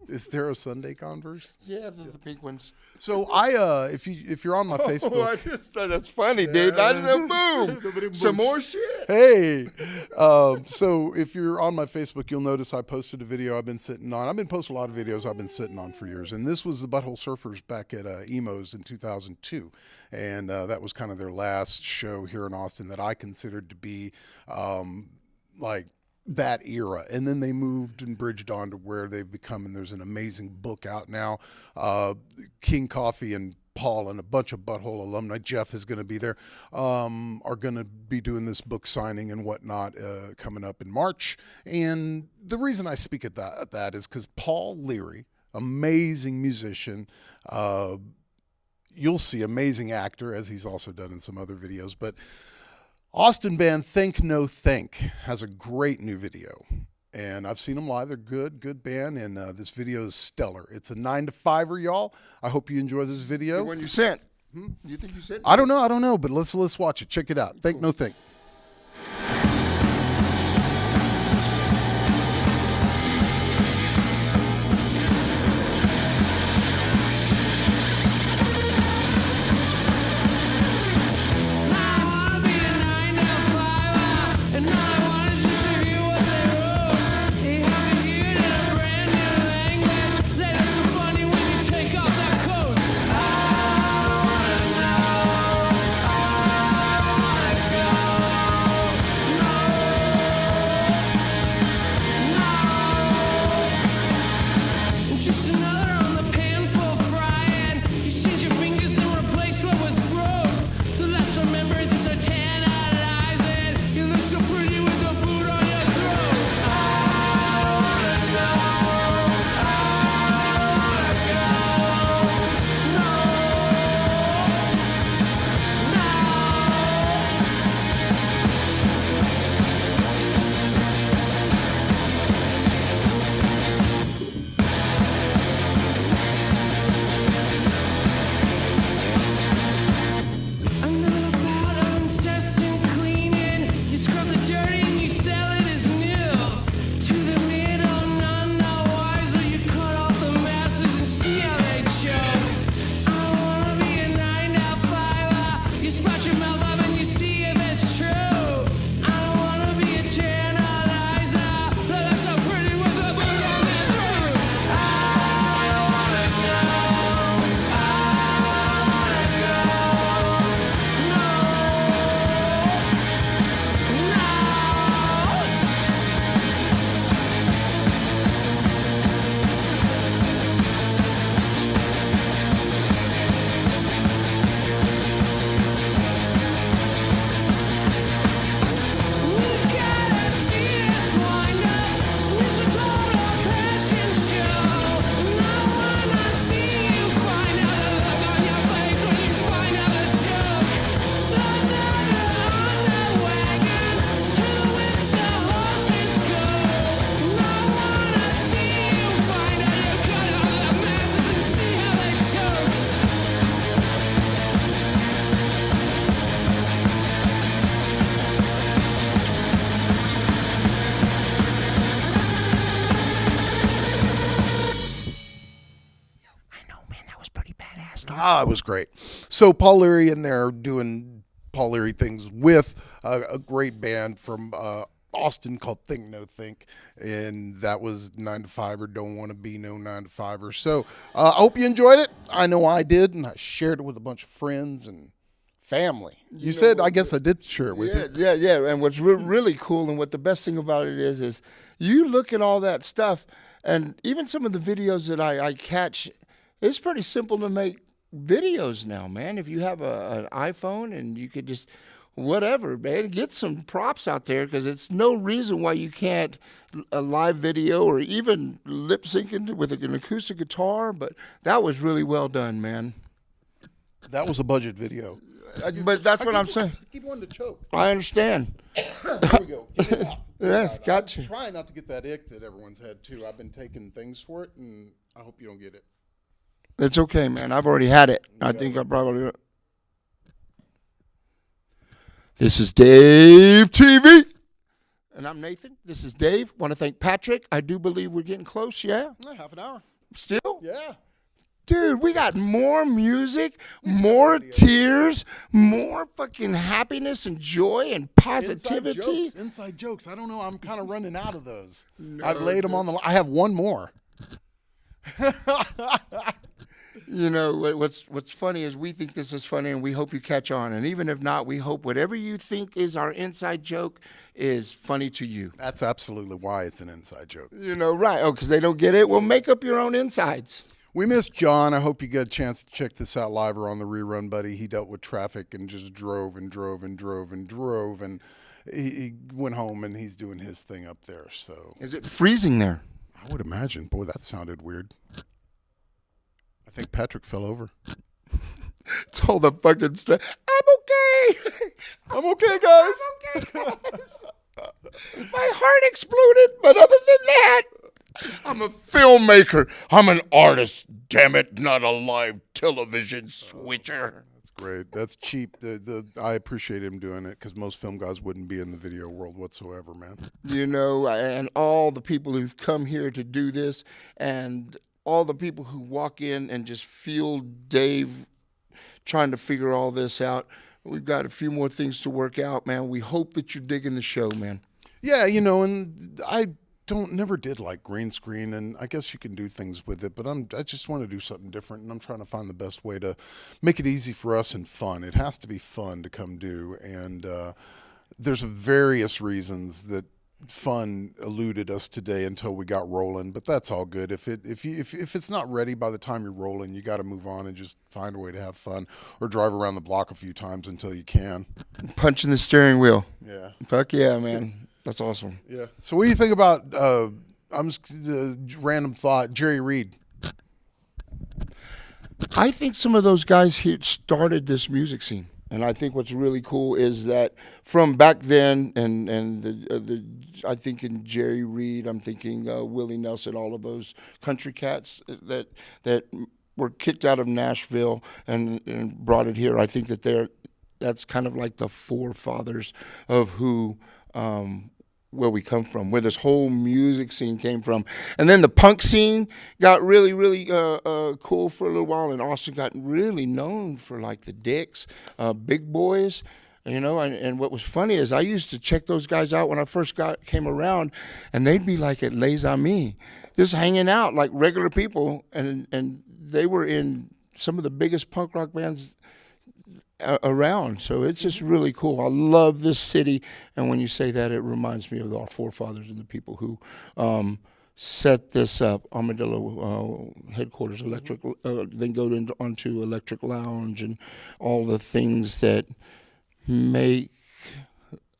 Is there a Sunday Converse? Yeah, there's the pink ones. So if you're on my Facebook, Oh, I just thought that's funny, dude. I didn't know. Boom. Some more shit. Hey, so if you're on my Facebook, you'll notice I posted a video I've been sitting on. I've been posting a lot of videos I've been sitting on for years, and this was the Butthole Surfers back at Emo's in 2002, and that was kind of their last show here in Austin that I considered to be like that era. And then they moved and bridged on to where they've become, and there's an amazing book out now. King Coffee and Paul and a bunch of Butthole alumni, Jeff is going to be there, are going to be doing this book signing and whatnot coming up in March. And the reason I speak at that is because Paul Leary, amazing musician, you'll see, amazing actor, as he's also done in some other videos, but Austin band Think No Think has a great new video, and I've seen them live. They're good band, and this video is stellar. It's a 9-to-5er, y'all. I hope you enjoy this video. The one you sent. You think you sent? I don't know, but let's watch it. Check it out. Think No Think. It was great. So Paul Leary in there doing Paul Leary things with a great band from Austin called Think No Think, and that was 9-to-5 or Don't Want to Be No 9-to-5er. So I hope you enjoyed it. I know I did, and I shared it with a bunch of friends and family. You said, I guess I did share it with you. Yeah. And what's really cool, and what the best thing about it is you look at all that stuff, and even some of the videos that I catch, it's pretty simple to make videos now, man. If you have an iPhone and you could just whatever, man, get some props out there, because it's no reason why you can't a live video or even lip syncing with an acoustic guitar. But that was really well done, man. That was a budget video. But that's what I'm saying. Keep wanting to choke. I understand. There we go. Get it out. Yes, gotcha. I'm trying not to get that ick that everyone's had too. I've been taking things for it, and I hope you don't get it. It's okay, man. I've already had it. I think I probably. This is DaveTV. And I'm Nathan. This is Dave. Want to thank Patrick. I do believe we're getting close, yeah? Half an hour. Still? Yeah. Dude, we got more music, more tears, more fucking happiness and joy and positivity. Inside jokes. I don't know. I'm kind of running out of those. I've laid them on the line. I have one more. You know, what's funny is we think this is funny and we hope you catch on. And even if not, we hope whatever you think is our inside joke is funny to you. That's absolutely why it's an inside joke. You know, right. Oh, because they don't get it? Well, make up your own insides. We missed John. I hope you get a chance to check this out live or on the rerun, buddy. He dealt with traffic and just drove and drove and drove and drove. And he went home and he's doing his thing up there. So is it freezing there? I would imagine. Boy, that sounded weird. I think Patrick fell over. It's all the fucking stuff. I'm okay. I'm okay, guys. I'm okay, guys. My heart exploded, but other than that, I'm a filmmaker. I'm an artist. Damn it, not a live television switcher. That's great. That's cheap. I appreciate him doing it because most film guys wouldn't be in the video world whatsoever, man. You know, and all the people who've come here to do this, and all the people who walk in and just feel Dave trying to figure all this out. We've got a few more things to work out, man. We hope that you're digging the show, man. Yeah, you know, and I never did like green screen, and I guess you can do things with it, but I just want to do something different, and I'm trying to find the best way to make it easy for us and fun. It has to be fun to come do, and there's various reasons that fun eluded us today until we got rolling, but that's all good. If it's not ready by the time you're rolling, you got to move on and just find a way to have fun or drive around the block a few times until you can. Punching the steering wheel. Yeah. Fuck yeah, man. That's awesome. Yeah. So what do you think about, I'm just random thought, Jerry Reed? I think some of those guys here started this music scene. And I think what's really cool is that from back then, I think in Jerry Reed, I'm thinking Willie Nelson, all of those country cats that were kicked out of Nashville and brought it here. I think that that's kind of like the forefathers of who where we come from, where this whole music scene came from. And then the punk scene got really, really cool for a little while, and Austin got really known for like the Dicks, Big Boys, you know. And what was funny is I used to check those guys out when I first came around, and they'd be like at Les Amis, just hanging out like regular people, and they were in some of the biggest punk rock bands around. So it's just really cool. I love this city, and when you say that, it reminds me of our forefathers and the people who set this up. Armadillo headquarters, electric, then go onto Electric Lounge and all the things that make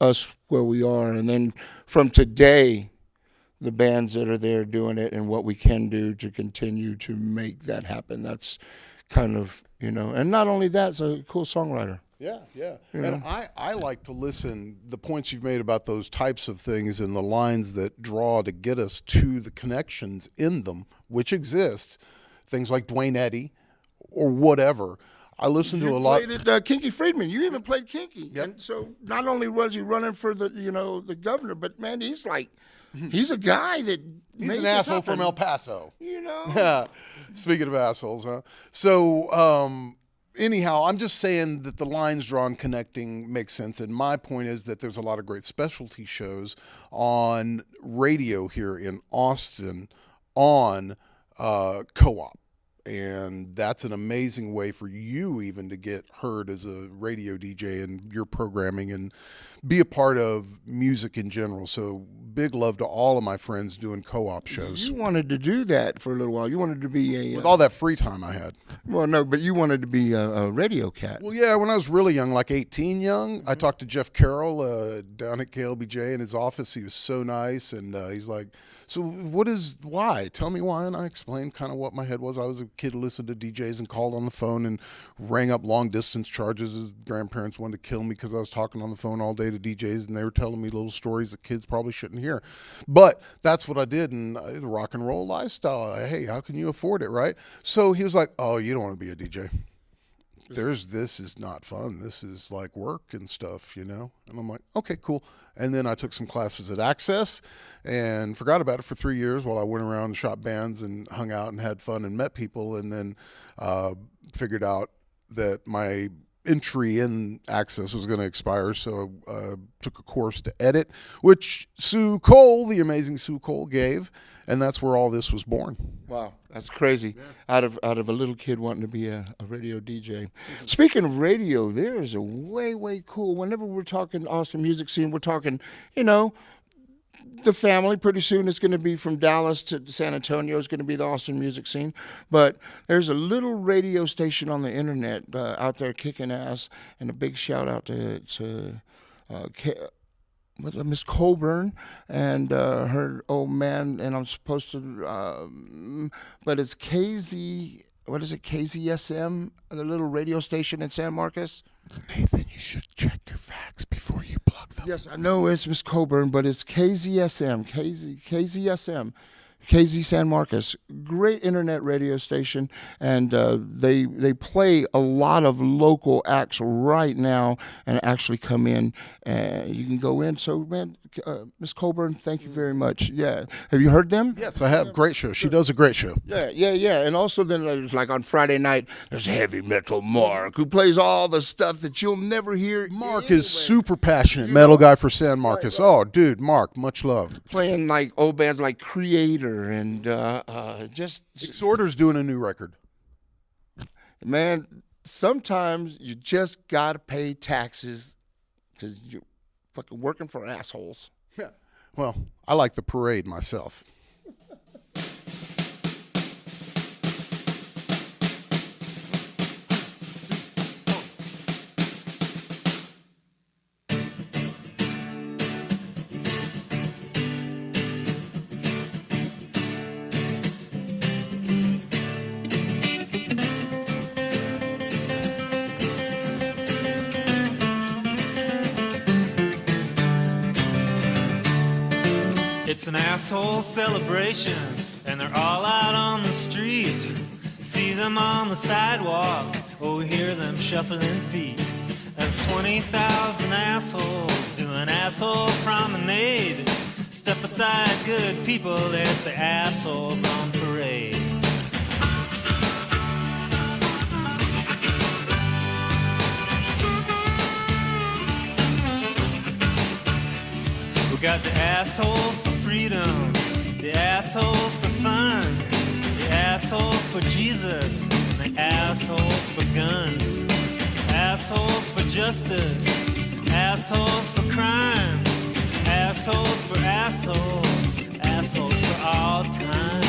us where we are. And then from today, the bands that are there doing it and what we can do to continue to make that happen. That's kind of, you know, and not only that, it's a cool songwriter. Yeah, yeah. You And know? I like to listen, the points you've made about those types of things and the lines that draw to get us to the connections in them, which exist, things like Dwayne Eddy or whatever. I listen to a lot. You played at Kinky Friedman. You even played Kinky. Yep. And so not only was he running for the, you know, the governor, but man, he's like, he's a guy that He's made an this asshole happen. from El Paso. You know? Yeah. Speaking of assholes, huh? So, anyhow, I'm just saying that the lines drawn connecting makes sense. And my point is that there's a lot of great specialty shows on radio here in Austin on Co-op. And that's an amazing way for you even to get heard as a radio DJ and your programming and be a part of music in general. So big love to all of my friends doing co-op shows. You wanted to do that for a little while. You wanted to be a... With all that free time I had. Well, no, but you wanted to be a radio cat. Well, yeah, when I was really young, like 18 young, I talked to Jeff Carroll down at KLBJ in his office. He was so nice, and he's like, so why? Tell me why. And I explained kind of what my head was. I was a kid who listened to DJs and called on the phone and rang up long-distance charges. His grandparents wanted to kill me because I was talking on the phone all day to DJs, and they were telling me little stories that kids probably shouldn't hear. But that's what I did, and the rock and roll lifestyle. Hey, how can you afford it, right? So he was like, oh, you don't want to be a DJ. this is not fun. This is like work and stuff, you know? And I'm like, okay, cool. And then I took some classes at Access and forgot about it for 3 years while I went around and shot bands and hung out and had fun and met people, and then figured out that my entry in Access was going to expire, so I took a course to edit, which Sue Cole, the amazing Sue Cole, gave, and that's where all this was born. Wow, that's crazy. Yeah. Out of a little kid wanting to be a radio DJ. Speaking of radio, there is a way cool. Whenever we're talking Austin music scene, we're talking, you know, the family. Pretty soon it's going to be from Dallas to San Antonio. It's going to be the Austin music scene. But there's a little radio station on the internet out there kicking ass, and a big shout out to Miss Colburn and her old man, and I'm supposed to, but it's KZ, what is it, KZSM, the little radio station in San Marcos? Nathan, you should check your facts before you plug them. Yes, I know it's Miss Colburn, but it's KZSM, KZSM. KZ San Marcos, great internet radio station, and they play a lot of local acts right now and actually come in, and you can go in. So, man, Miss Colburn, thank you very much. Yeah, have you heard them? Yes, I have. Great show. She does a great show. Yeah. And also then there's like on Friday night, there's Heavy Metal Mark, who plays all the stuff that you'll never hear. Mark is super passionate metal guy for San Marcos. Right. Oh, dude, Mark, much love. Playing like old bands like Creator and just Exhorder's doing a new record. Man, sometimes you just gotta pay taxes because you're fucking working for assholes. Yeah. Well, I like the parade myself. It's an asshole celebration, and they're all out on the street. See them on the sidewalk, oh, hear them shuffling feet. That's 20,000 assholes doing asshole promenade. Step aside, good people, there's the assholes on parade. We got the assholes for freedom, the assholes for fun, the assholes for Jesus, and the assholes for guns, assholes for justice, assholes for crime, assholes for assholes, assholes for all time.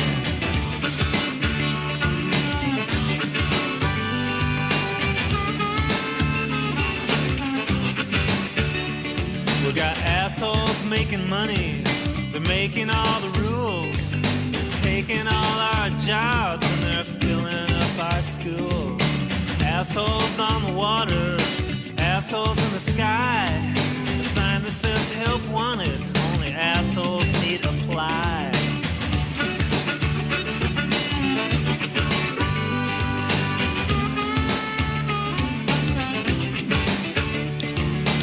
We got assholes making money, they're making all the rules, they're taking all our jobs and they're filling up our schools. Assholes on the water, assholes in the sky, a sign that says help wanted, only assholes need apply.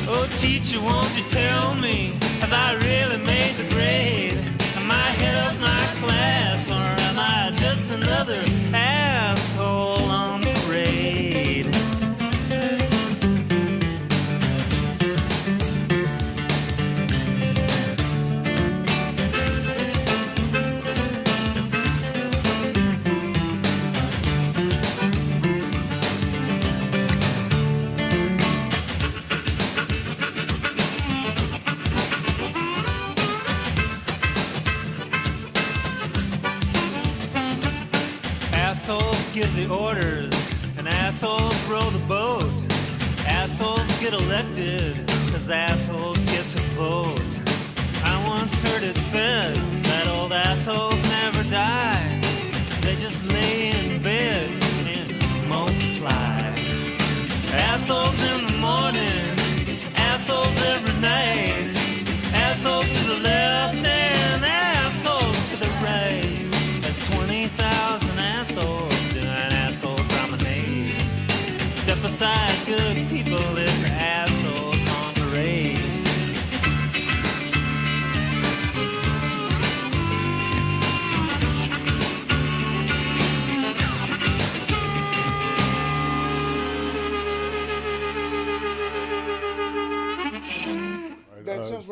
Oh, teacher, won't you tell me, have I really made the grade? Am I head of my class, or am I just another asshole on parade? Assholes give the orders, and assholes row the boat. Assholes get elected, cause assholes get to vote. I once heard it said that old assholes never die. They just lay in bed and multiply. Assholes in the morning, assholes every night. Assholes to the left and assholes to the right. That's 20,000 assholes doing asshole promenade. Step aside.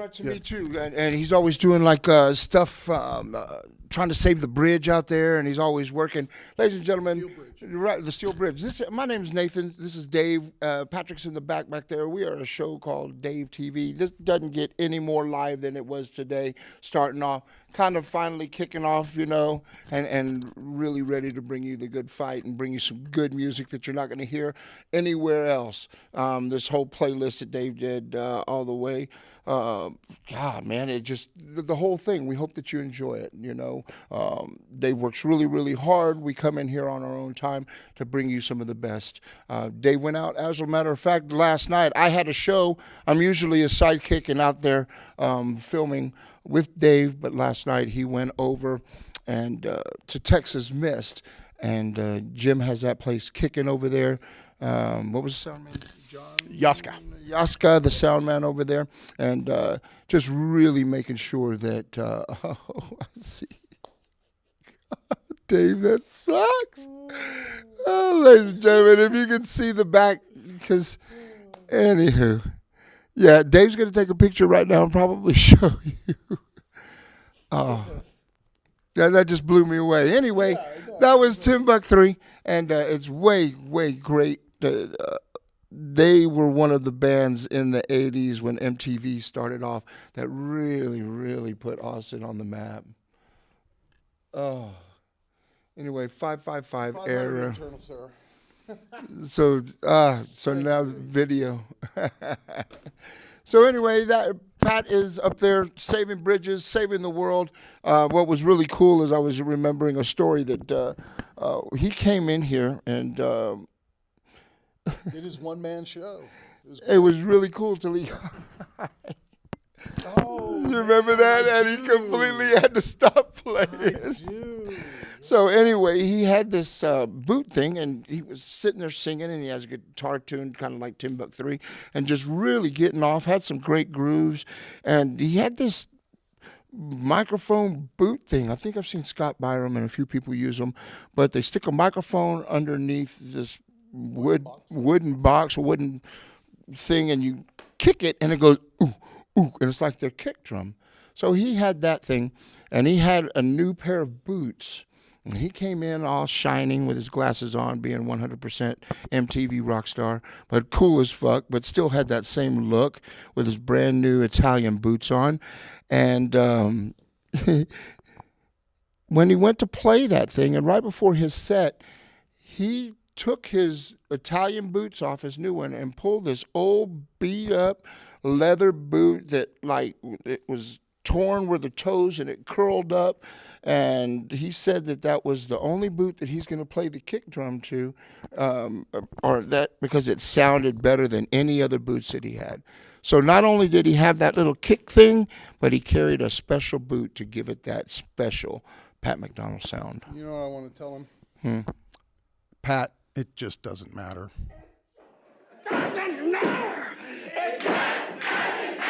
much to me too, and he's always doing like stuff, trying to save the bridge out there, and he's always working. Ladies and gentlemen, the Steel Bridge. My name is Nathan. This is Dave. Patrick's in the back there. We are a show called DaveTV. This doesn't get any more live than it was today. Starting off, kind of finally kicking off, and really ready to bring you the good fight and bring you some good music that you're not going to hear anywhere else. This whole playlist that Dave did all the way. God, man, it just the whole thing. We hope that you enjoy it. Dave works really, really hard. We come in here on our own time to bring you some of the best. Dave went out, as a matter of fact, last night. I had a show. I'm usually a sidekick and out there filming with Dave, but last night he went over and to Texas Mist, and Jim has that place kicking over there. What was the sound man? John? Yaska, the sound man over there, and just really making sure that, let's see. Dave, that sucks. Oh, ladies and gentlemen, if you can see the back, because, anywho, yeah, Dave's going to take a picture right now and probably show you. Oh, that just blew me away. Anyway, that was Timbuk 3, and it's way, way great. They were one of the bands in the 80s when MTV started off that really, really put Austin on the map. Oh. Anyway, 555 era. Eternal, sir. So now video. So anyway, that Pat is up there saving bridges, saving the world. What was really cool is I was remembering a story that he came in here and did his one-man show. It was really cool till he. Oh, you remember that? And he completely had to stop playing. So anyway, he had this boot thing, and he was sitting there singing, and he has a guitar tuned kind of like Timbuk 3, and just really getting off, had some great grooves, and he had this microphone boot thing. I think I've seen Scott Byram and a few people use them, but they stick a microphone underneath this wooden box, or wooden thing, and you kick it, and it goes, ooh, ooh, and it's like their kick drum. So he had that thing, and he had a new pair of boots. And he came in all shining with his glasses on, being 100% MTV rock star, but cool as fuck, but still had that same look with his brand new Italian boots on. And when he went to play that thing, and right before his set, he took his Italian boots off, his new one, and pulled this old beat-up leather boot that, like, it was torn where the toes and it curled up, and he said that was the only boot that he's going to play the kick drum to, or that because it sounded better than any other boots that he had. So not only did he have that little kick thing, but he carried a special boot to give it that special Pat McDonald sound. You know what I want to tell him? Pat, it just doesn't matter. Doesn't matter. It doesn't matter.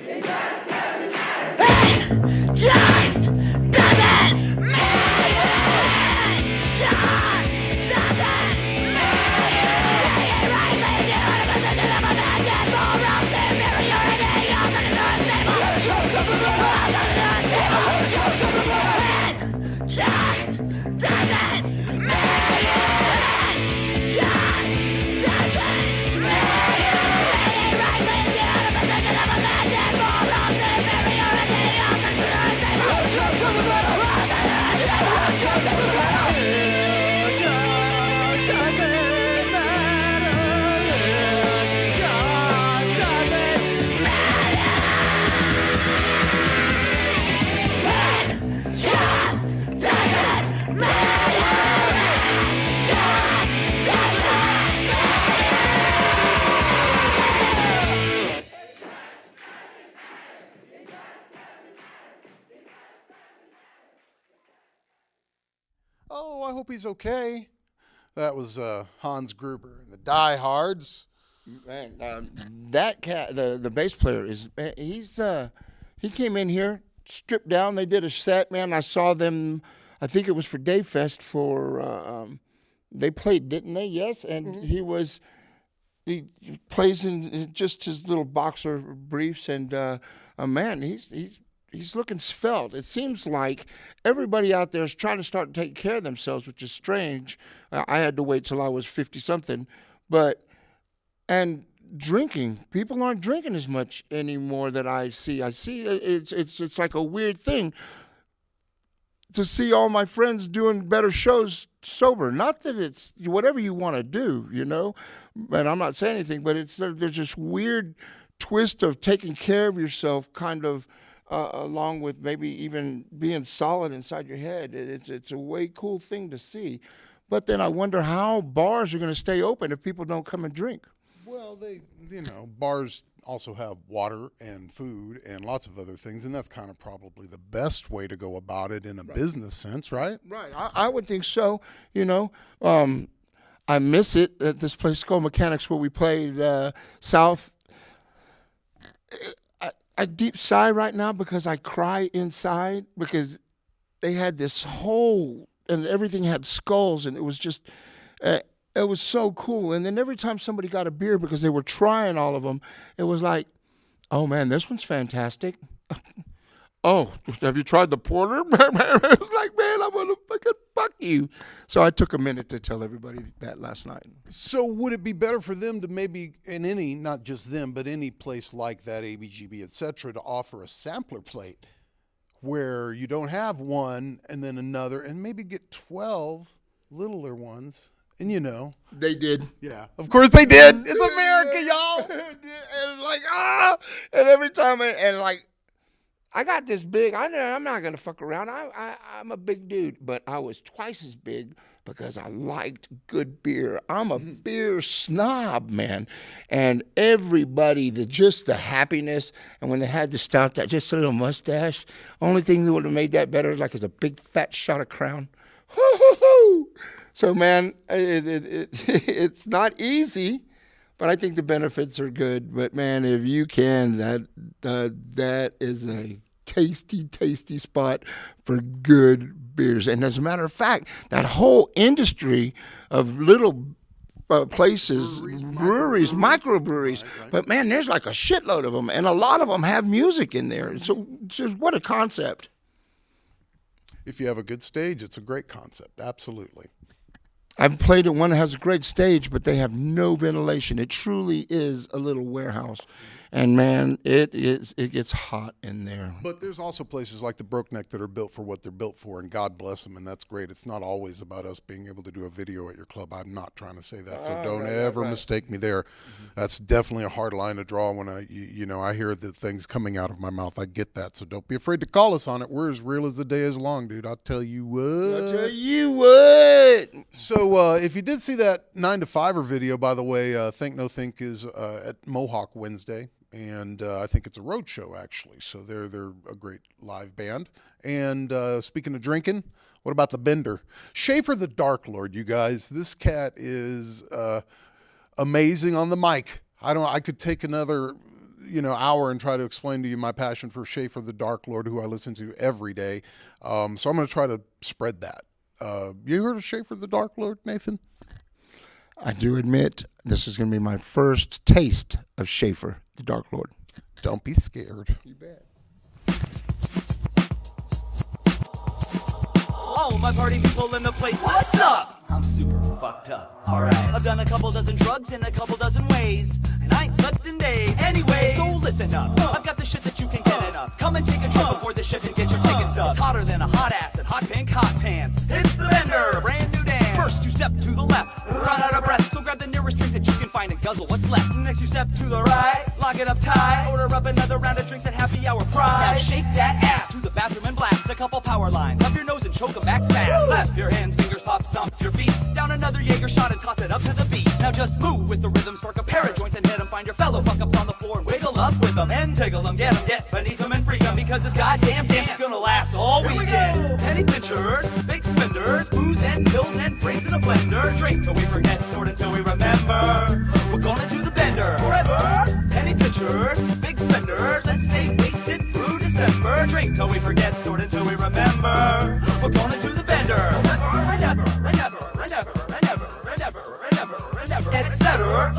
It doesn't matter. Just doesn't matter. Just doesn't matter. Right, ladies and gentlemen, of attention, moral superiority of the nonstable. Just doesn't matter. Just doesn't matter. Just doesn't matter. Oh, I hope he's okay. That was Hans Gruber and the Die Hards. Man, that cat, the bass player is, he came in here, stripped down. They did a set, man. I saw them. I think it was for Dave Fest for. They played, didn't they? Yes, and he plays in just his little boxer briefs, and man, he's looking svelte. It seems like everybody out there is trying to start to take care of themselves, which is strange. I had to wait till I was 50-something. And drinking. People aren't drinking as much anymore that I see. I see it's like a weird thing to see all my friends doing better shows sober. Not that it's whatever you want to do, you know, and I'm not saying anything, but there's this weird twist of taking care of yourself kind of along with maybe even being solid inside your head. It's a way cool thing to see. But then I wonder how bars are going to stay open if people don't come and drink. Well, bars also have water and food and lots of other things, and that's kind of probably the best way to go about it in a business sense, right? Right. I would think so. You know, I miss it at this place called Mechanics where we played South. I deep sigh right now because I cry inside because they had this hole and everything had skulls and it was just, it was so cool. And then every time somebody got a beer because they were trying all of them, it was like, oh man, this one's fantastic. Oh, have you tried the porter? It was like, man, I'm going to fucking fuck you. So I took a minute to tell everybody that last night. So would it be better for them to maybe, in any, not just them, but any place like that, ABGB, et cetera, to offer a sampler plate where you don't have one and then another and maybe get 12 littler ones? And you know. They did. Yeah. Of course they did. It's America, y'all. And like, and every time, and like, I got this big, I'm not going to fuck around. I'm a big dude, but I was twice as big because I liked good beer. I'm a beer snob, man. And everybody, just the happiness, and when they had the stout, that just a little mustache, only thing that would have made that better, like, is a big fat shot of Crown. So, man, it's not easy. But I think the benefits are good. But, man, if you can, that is a tasty, tasty spot for good beers. And as a matter of fact, that whole industry of little places, breweries, microbreweries. Right. But, man, there's like a shitload of them. And a lot of them have music in there. So just what a concept. If you have a good stage, it's a great concept. Absolutely. I've played at one that has a great stage, but they have no ventilation. It truly is a little warehouse. And, man, it gets hot in there. But there's also places like the Broke Neck that are built for what they're built for, and God bless them, and that's great. It's not always about us being able to do a video at your club. I'm not trying to say that, so don't ever mistake me there. That's definitely a hard line to draw when I hear the things coming out of my mouth. I get that, so don't be afraid to call us on it. We're as real as the day is long, dude. I'll tell you what. So if you did see that 9 to 5er video, by the way, Think No Think is at Mohawk Wednesday. And I think it's a road show, actually. So they're a great live band. And speaking of drinking, what about the Bender? Schaffer the Darklord, you guys. This cat is amazing on the mic. I could take another hour and try to explain to you my passion for Schaffer the Darklord, who I listen to every day. So I'm going to try to spread that. You heard of Schaffer the Darklord, Nathan? I do admit this is going to be my first taste of Schaffer the Darklord. Don't be scared. You bet. Oh, my party people in the place, what's up? I'm super fucked up, alright. I've done a couple dozen drugs in a couple dozen ways, and I ain't slept in days. Anyway, so listen up, I've got the shit that you can get enough. Come and take a trip before the ship and get your ticket stuff. It's hotter than a hot acid, hot pink, hot pants. It's the Bender, brand new dance. First you step to the left, run out of breath, so grab the nearest drink that you can find and guzzle what's left. Next you step to the right, lock it up tight, order up another round of drinks at happy hour price. Now shake that ass to the bathroom and blast a couple power lines up your nose and choke 'em back fast. Left your hands, fingers pop, stomp your feet, down another Jaeger shot and toss it up to the beat. Now just move with the rhythm, spark a parajoint and hit 'em. Find your fellow fuck ups on the floor and wiggle up with them and tickle 'em, get 'em, get beneath 'em and freak 'em, because this goddamn dance is gonna last all weekend. Penny pinchers, big spenders, booze and pills and brains in a blender. Drink till we forget, snort until we remember. We're gonna do the Bender forever. Penny pinchers, big spenders, let's stay wasted through December. Drink till we forget, snort until we remember. We're gonna do the Bender forever, etc.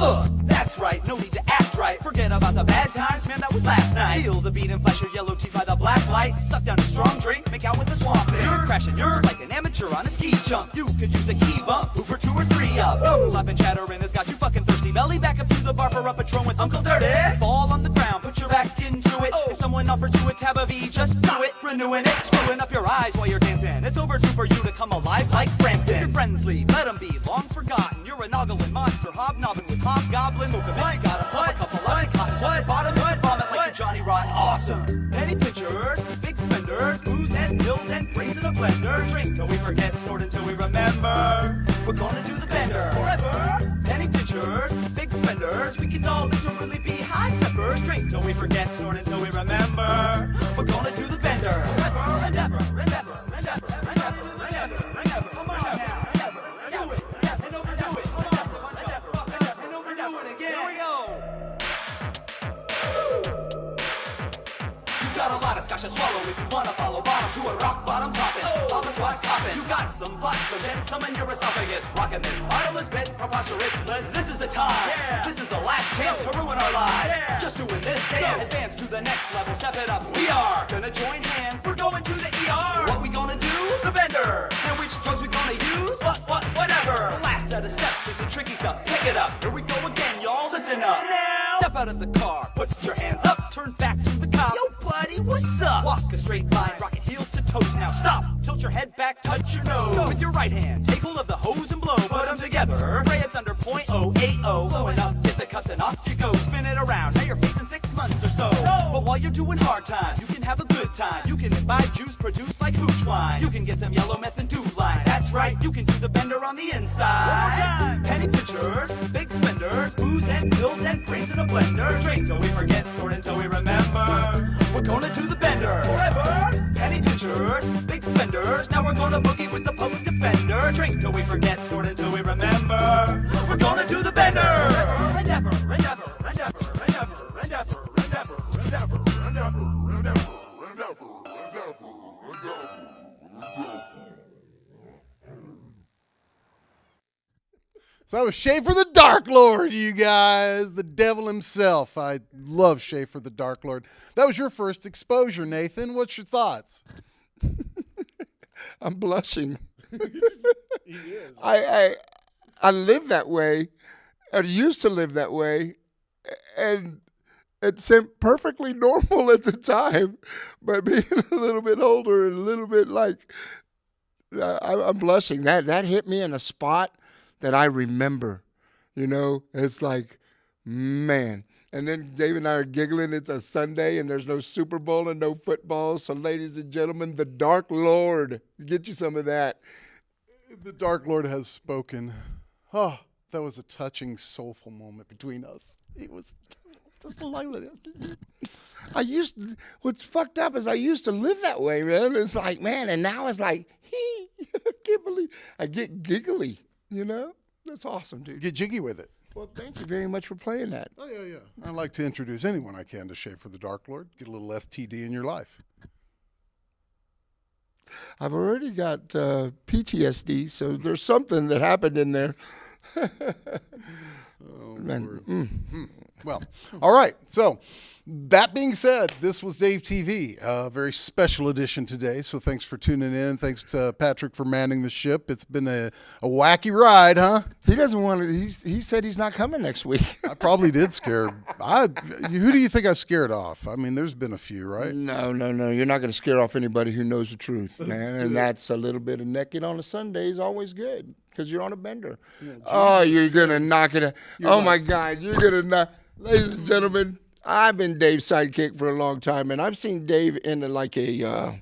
That's right, no need to act right. right. Forget about the bad times, man, that was last night. Feel the beat and flash your yellow teeth by the black light. Suck down a strong drink, make out with a swamp thing. You're crashing, you're like an amateur on a ski jump. You could use a key bump, Hoover 2 or 3 up. Slapping chattering has got you fucking thirsty. Belly back up to the bar for a Patron with Uncle Dirty. Fall on the ground, put your act into it. If someone offers you a tab of E, just do it. Renewing it, screwing up your eyes while you're dancing. It's overdue for you to come alive like Frampton. Your friends leave, let them be, long forgotten. You're a noggling monster, hobnobbing with hobgoblins. Smoke a big, got a couple of cotton bud. Bottom hood, vomit like a Johnny Rotten. Awesome. Penny pitchers, big spenders, booze and pills and brains in a blender. Drink till we forget, snort until we remember. We're gonna do the bender forever. Penny pitchers, big spenders. We can all literally be high steppers. Drink till we forget, snort until we remember. We're gonna do the bender forever and ever and ever and ever and ever and ever and ever. Come on now. Do it. And overdo it. And overdo it again. Here we go. You got a lot of scotch to swallow if you wanna follow bottom to a rock bottom poppin'. Papa squat coppin'. You got some fun, so then summon your esophagus. Rockin' this bottomless bit, preposterous bliss. This is the time. Yeah. This is the last chance to ruin our lives. Yeah. Just doing this dance. Advance to the next level, step it up. We are gonna join hands. We're going to the ER. What we gonna do? The bender. And which drugs we gonna use? Whatever. The last set of steps is some tricky stuff. Pick it up. Here we go again, y'all. Listen up. Now. Step out of the car. Put your hands up. Turn back to the cop. Yo, buddy, what's up? Walk a straight line. Rocket heels to toes. Now stop. Tilt your head back. Touch your nose. Go. With your right hand. Take hold of the hose and blow. Put them together. Pray it's under .080. Blowing up. Hit the cups and off you go. Spin it around. Now you're facing 6 months or so. But while you're doing hard time, you can have a good time. You can imbibe juice produced like hooch wine. You can get some yellow meth and do lines. That's right. You can do the bender on the inside. Penny pitchers, big spenders, booze and pills and brains in a blender. Drink till we forget, snort until we remember. We're gonna do the bender forever. Penny pitchers, big spenders. Now we're gonna boogie with the public defender. Drink till we forget, snort until we remember. We're gonna do the bender forever and ever and ever and ever and ever and ever and ever and ever and ever and ever and ever and ever. So that was Schaffer the Darklord, you guys, the devil himself. I love Schaffer the Darklord. That was your first exposure, Nathan. What's your thoughts? I'm blushing. He is. I live that way, or used to live that way, and it seemed perfectly normal at the time. But being a little bit older and a little bit like, I'm blushing. That hit me in a spot that I remember. You know, it's like, man. And then Dave and I are giggling. It's a Sunday, and there's no Super Bowl and no football. So, ladies and gentlemen, the Darklord. Get you some of that. The Darklord has spoken. Oh, that was a touching, soulful moment between us. It was just like that. What's fucked up is I used to live that way, man. It's like, man, and now it's like, I can't believe, I get giggly, you know? That's awesome, dude. Get jiggy with it. Well, thank you very much for playing that. Oh, yeah, yeah. I'd like to introduce anyone I can to Schaffer the Darklord. Get a little STD in your life. I've already got PTSD, so there's something that happened in there. Well, all right. So that being said, this was DaveTV, a very special edition today. So thanks for tuning in. Thanks to Patrick for manning the ship. It's been a wacky ride, huh? He doesn't want to. He said he's not coming next week. I probably did scare. Who do you think I've scared off? I mean, there's been a few, right? No. You're not going to scare off anybody who knows the truth, man. And that's a little bit of naked on a Sunday is always good because you're on a bender. Yeah, you're going to knock it out. Oh, my God. You're going to knock. Ladies and gentlemen, I've been Dave's sidekick for a long time, and I've seen Dave in like a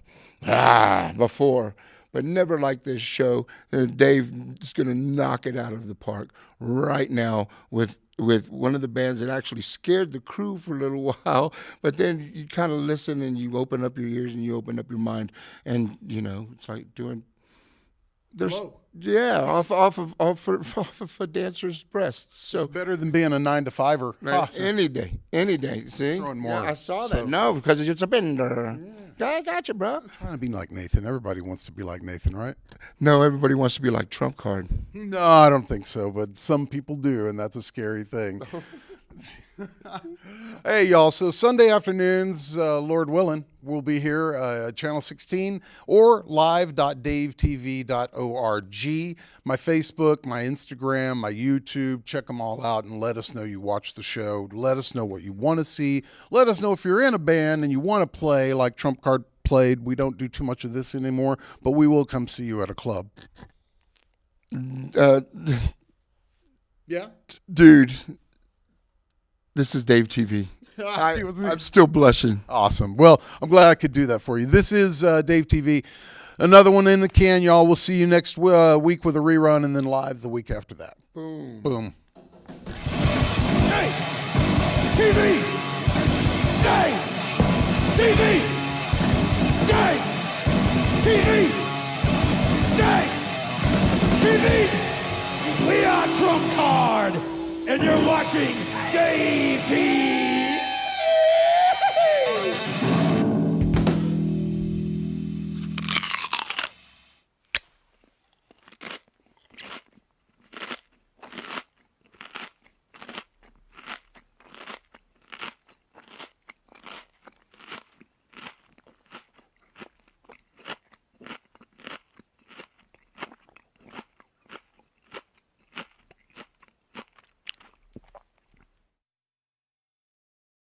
before, but never like this show. Dave is going to knock it out of the park right now with one of the bands that actually scared the crew for a little while, but then you kind of listen and you open up your ears and you open up your mind, and, you know, it's like doing... Yeah, off of a dancer's breast. So it's better than being a 9-to-5er. Right. Any day. See, throwing more. Yeah, I saw that. No, because it's a bender. Yeah. I got you, bro. I'm trying to be like Nathan. Everybody wants to be like Nathan, right? No, everybody wants to be like Trump Card. No, I don't think so. But some people do, and that's a scary thing. Hey, y'all. So Sunday afternoons, Lord willing, we'll be here, Channel 16 or live.davetv.org. My Facebook, my Instagram, my YouTube. Check them all out and let us know you watch the show. Let us know what you want to see. Let us know if you're in a band and you want to play like Trump Card played. We don't do too much of this anymore, but we will come see you at a club. Yeah? Dude. This is DaveTV. I'm still blushing. Awesome. Well, I'm glad I could do that for you. This is DaveTV. Another one in the can, y'all. We'll see you next week with a rerun and then live the week after that. Boom. Boom. Dave TV. Dave TV. Dave TV. Dave TV. We are Trump Card, and you're watching Dave TV.